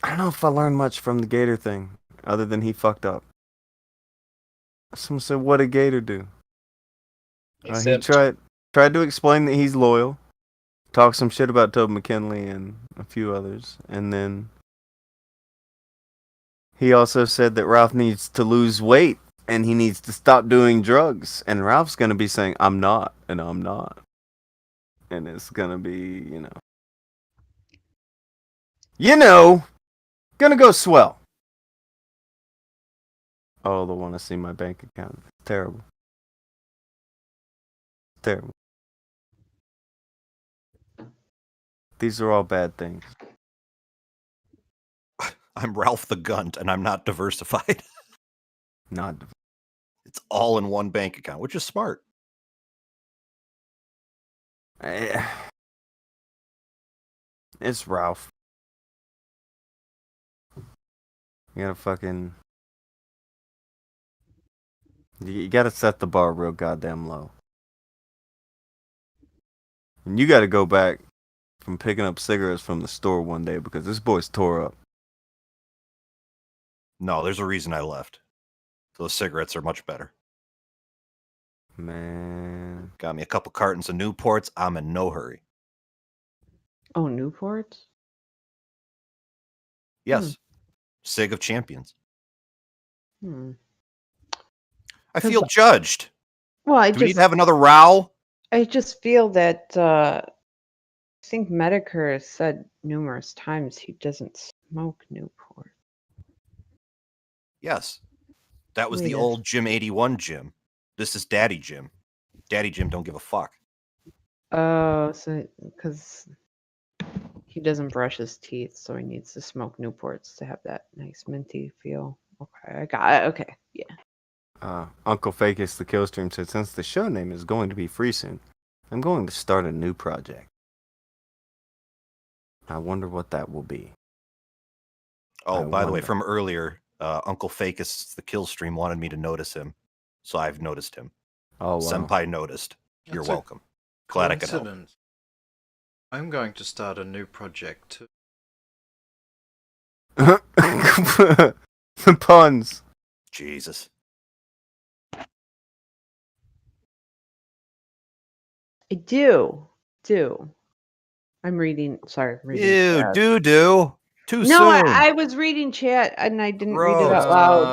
I don't know if I learned much from the Gator thing, other than he fucked up. Someone said, what did Gator do? He tried to explain that he's loyal, talk some shit about Toby McKinley and a few others, and then he also said that Ralph needs to lose weight. And he needs to stop doing drugs. And Ralph's going to be saying, I'm not, and I'm not. And it's going to be, going to go swell. Oh, they want to see my bank account. It's terrible. Terrible. These are all bad things. I'm Ralph the Gunt, and I'm not diversified. Not diversified. It's all in one bank account, which is smart. It's Ralph. You gotta set the bar real goddamn low. And you gotta go back from picking up cigarettes from the store one day because this boy's tore up. No, there's a reason I left. Those cigarettes are much better. Man. Got me a couple cartons of Newports. I'm in no hurry. Oh, Newports? Yes. Sig of Champions. I feel judged. Well, Do we need to have another row? I just feel that I think Medicare has said numerous times he doesn't smoke Newport. Yes. That was the old Jim 81 Jim. This is Daddy Jim. Daddy Jim don't give a fuck. Oh, so because He doesn't brush his teeth, so he needs to smoke Newports to have that nice minty feel. Okay, I got it. Okay, yeah. Uncle Facus the Killstream said, since the show name is going to be free soon, I'm going to start a new project. I wonder what that will be. Oh, by the way, from earlier, Uncle Facus the Killstream wanted me to notice him, so I've noticed him. Oh, wow. Senpai noticed. You're That's a welcome. Glad I could help. Coincidence. I'm going to start a new project too. The puns. Jesus. I do. I'm reading. Sorry, I'm reading. Ew, chat. do. Too soon. No, I was reading chat and I didn't read it out loud.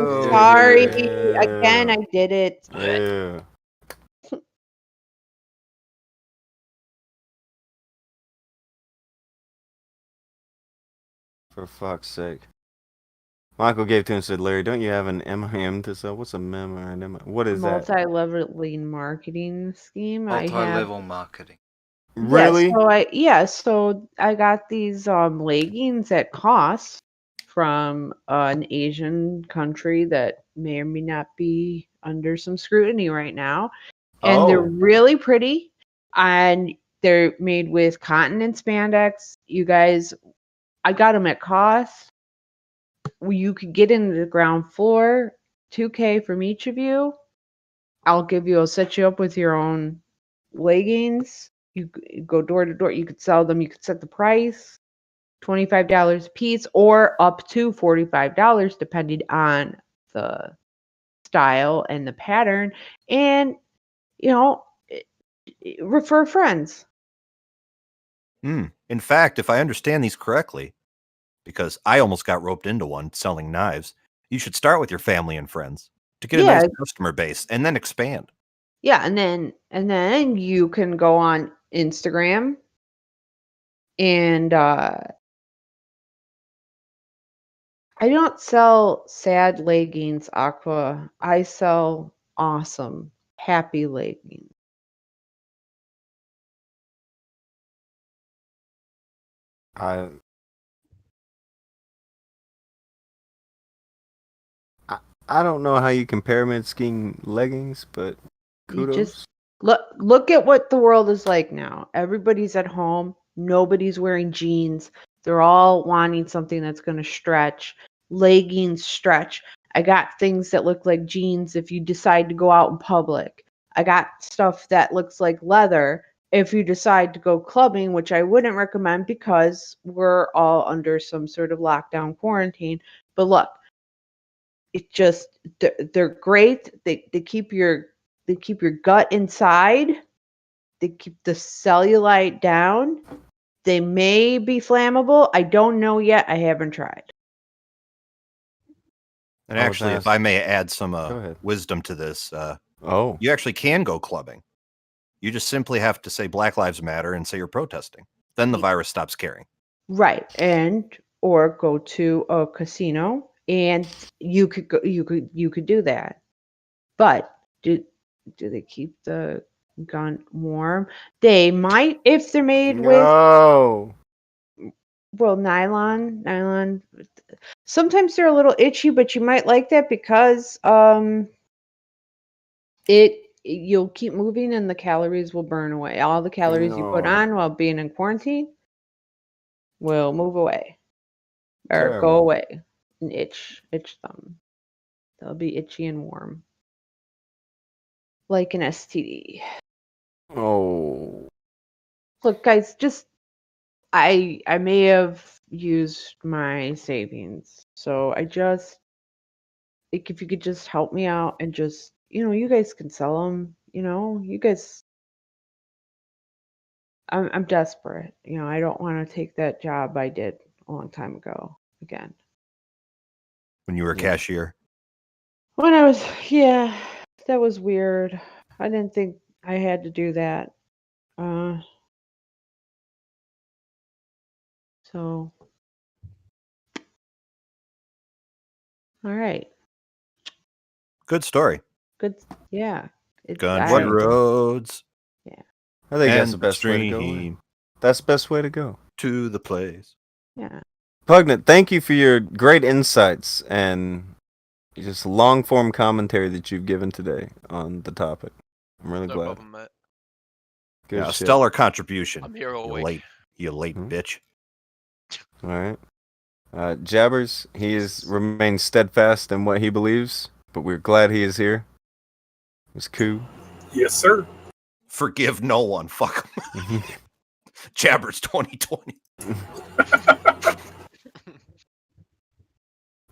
I'm sorry. Again, I did it. Yeah. For fuck's sake. Michael gave to him and said, Larry, don't you have an MIM to sell? What's a MIM? What is that? Multi-leveling marketing scheme. Multi-level marketing. Really? So I got these leggings at cost from an Asian country that may or may not be under some scrutiny right now. And they're really pretty. And they're made with cotton and spandex. You guys, I got them at cost. You could get into the ground floor, $2,000 from each of you. I'll set you up with your own leggings. You go door to door. You could sell them. You could set the price, $25 a piece, or up to $45, depending on the style and the pattern. And refer friends. In fact, if I understand these correctly, because I almost got roped into one selling knives, you should start with your family and friends to get a nice customer base and then expand. Yeah, and then you can go on Instagram and I don't sell sad leggings, Aqua. I sell awesome, happy leggings. I don't know how you can pyramid scheme leggings, but kudos. You just look at what the world is like now. Everybody's at home. Nobody's wearing jeans. They're all wanting something that's going to stretch. Leggings stretch. I got things that look like jeans if you decide to go out in public. I got stuff that looks like leather if you decide to go clubbing, which I wouldn't recommend because we're all under some sort of lockdown quarantine. But look, it just they're great. They keep your gut inside. They keep the cellulite down. They may be flammable. I don't know yet. I haven't tried. And actually, if I may add some wisdom to this, you actually can go clubbing. You just simply have to say Black Lives Matter and say you're protesting. Then the virus stops carrying. Right, or go to a casino, and you could do that. But do they keep the gun warm? They might if they're made with nylon. Sometimes they're a little itchy, but you might like that because you'll keep moving and the calories will burn away. All the calories you put on while being in quarantine will move away or go away and itch them. They'll be itchy and warm, like an STD. Oh, look, guys, just I may have used my savings, so if you could just help me out and just you guys can sell them. You guys. I'm desperate. I don't want to take that job I did a long time ago again. When you were a cashier? When I was, that was weird. I didn't think I had to do that. So, all right. Good story. Good, yeah. Country roads. Yeah. I think that's the best way to go. That's the best way to go. To the place. Yeah. Pugnant, thank you for your great insights and just long form commentary that you've given today on the topic. I'm really glad. Problem, mate. Good yeah, shit. Stellar contribution. I'm here all you week. late bitch. All right. Jabbers, he has remained steadfast in what he believes, but we're glad he is here. It's cool. Yes, sir. Forgive no one. Fuck him. Jabbers 2020.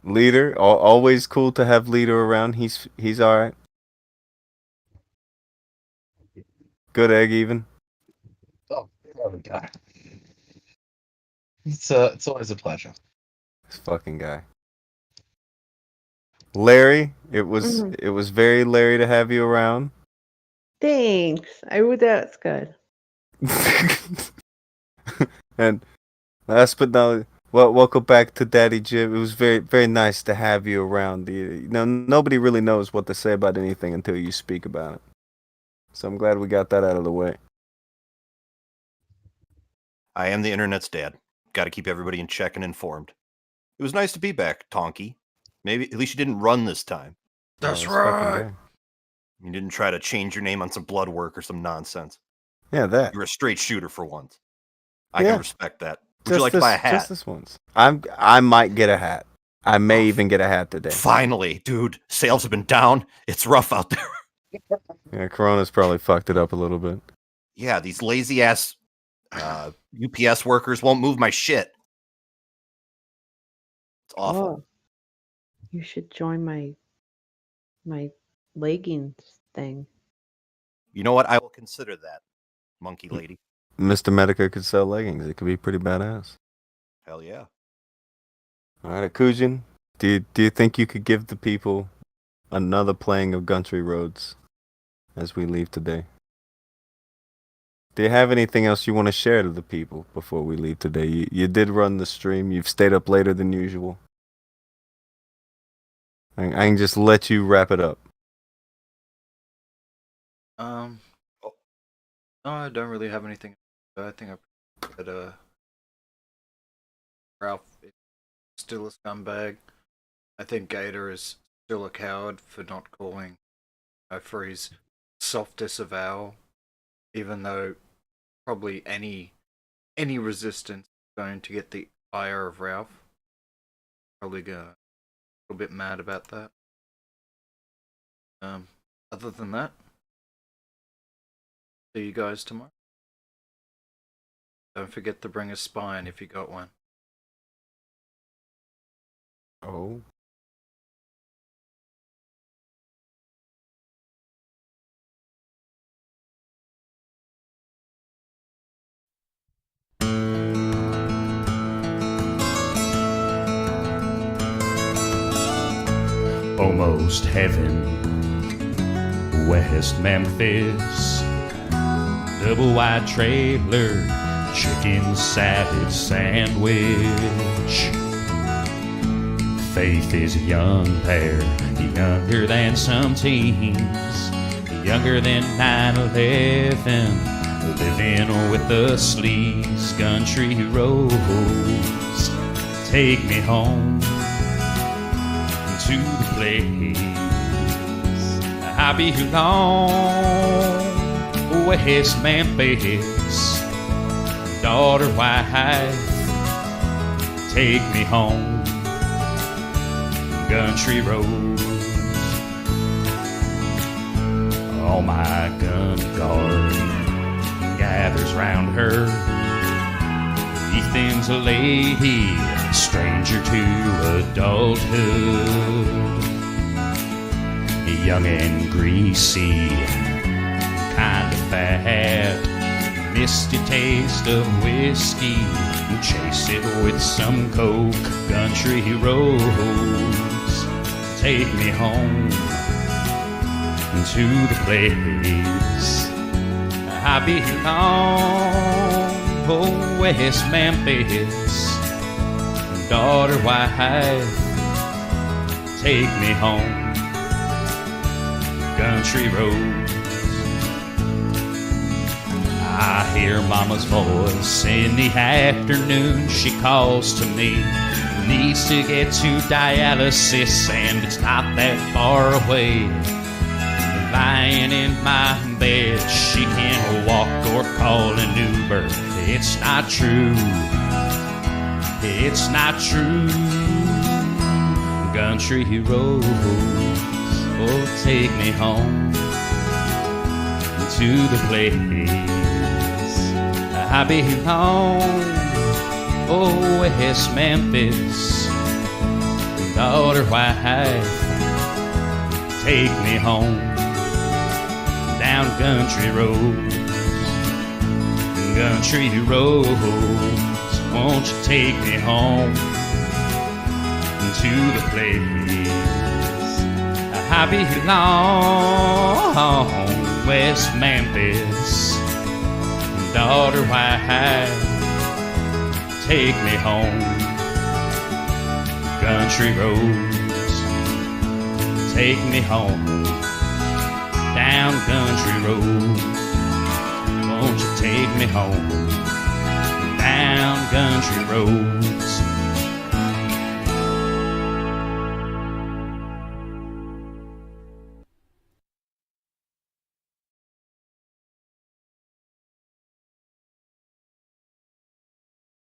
Leader, always cool to have Leader around. He's all right. Good egg, even. Oh God. It's always a pleasure. This fucking guy. Larry, it was very Larry to have you around. Thanks. That's good. And last but not least, welcome back to Daddy Jim. It was very, very nice to have you around. Nobody really knows what to say about anything until you speak about it. So I'm glad we got that out of the way. I am the internet's dad. Got to keep everybody in check and informed. It was nice to be back, Tonky. Maybe at least you didn't run this time. That's right. You didn't try to change your name on some blood work or some nonsense. Yeah, that. You're a straight shooter for once. I can respect that. Would Just you like to buy a hat? Just this once. I might get a hat. I may even get a hat today. Finally, dude. Sales have been down. It's rough out there. Yeah, Corona's probably fucked it up a little bit. Yeah, these lazy ass UPS workers won't move my shit. It's awful. Oh, you should join my leggings thing. You know what? I will consider that, monkey lady. Mr. Medica could sell leggings. It could be pretty badass. Hell yeah. All right, Akujin, do you think you could give the people another playing of Country Roads as we leave today? Do you have anything else you want to share to the people before we leave today? You did run the stream. You've stayed up later than usual. I can just let you wrap it up. No, I don't really have anything. I think I said Ralph is still a scumbag. I think Gator is still a coward for not calling for his soft disavowal, even though probably any resistance is going to get the ire of Ralph. Probably gonna a little bit mad about that. Other than that, see you guys tomorrow. Don't forget to bring a spine if you got one. Oh. Almost heaven, West Memphis, double wide trailer, chicken salad sandwich. Faith is a young pair, younger than some teens, younger than 9/11, living with the sleaze. Country roads take me home to the place I belong. West Memphis, daughter, wife, take me home. Country roads, all my gun guard gathers round her. Ethan's a lady, stranger to adulthood, young and greasy, kind of fat, misty taste of whiskey, chase it with some coke. Country roads take me home to the place I belong. Oh, West Memphis, daughter, wife, take me home. Country roads, I hear Mama's voice in the afternoon. She calls to me. Needs to get to dialysis, and it's not that far away. Lying in my bed, she can't walk or call an Uber. It's not true. It's not true. Country roads, oh, take me home to the place I belong. Oh, West Memphis, daughter wife, take me home down country roads, won't you take me home to the place I belong. West Memphis, daughter wife, take me home. Country roads, take me home. Down country roads, won't you take me home? Down country roads,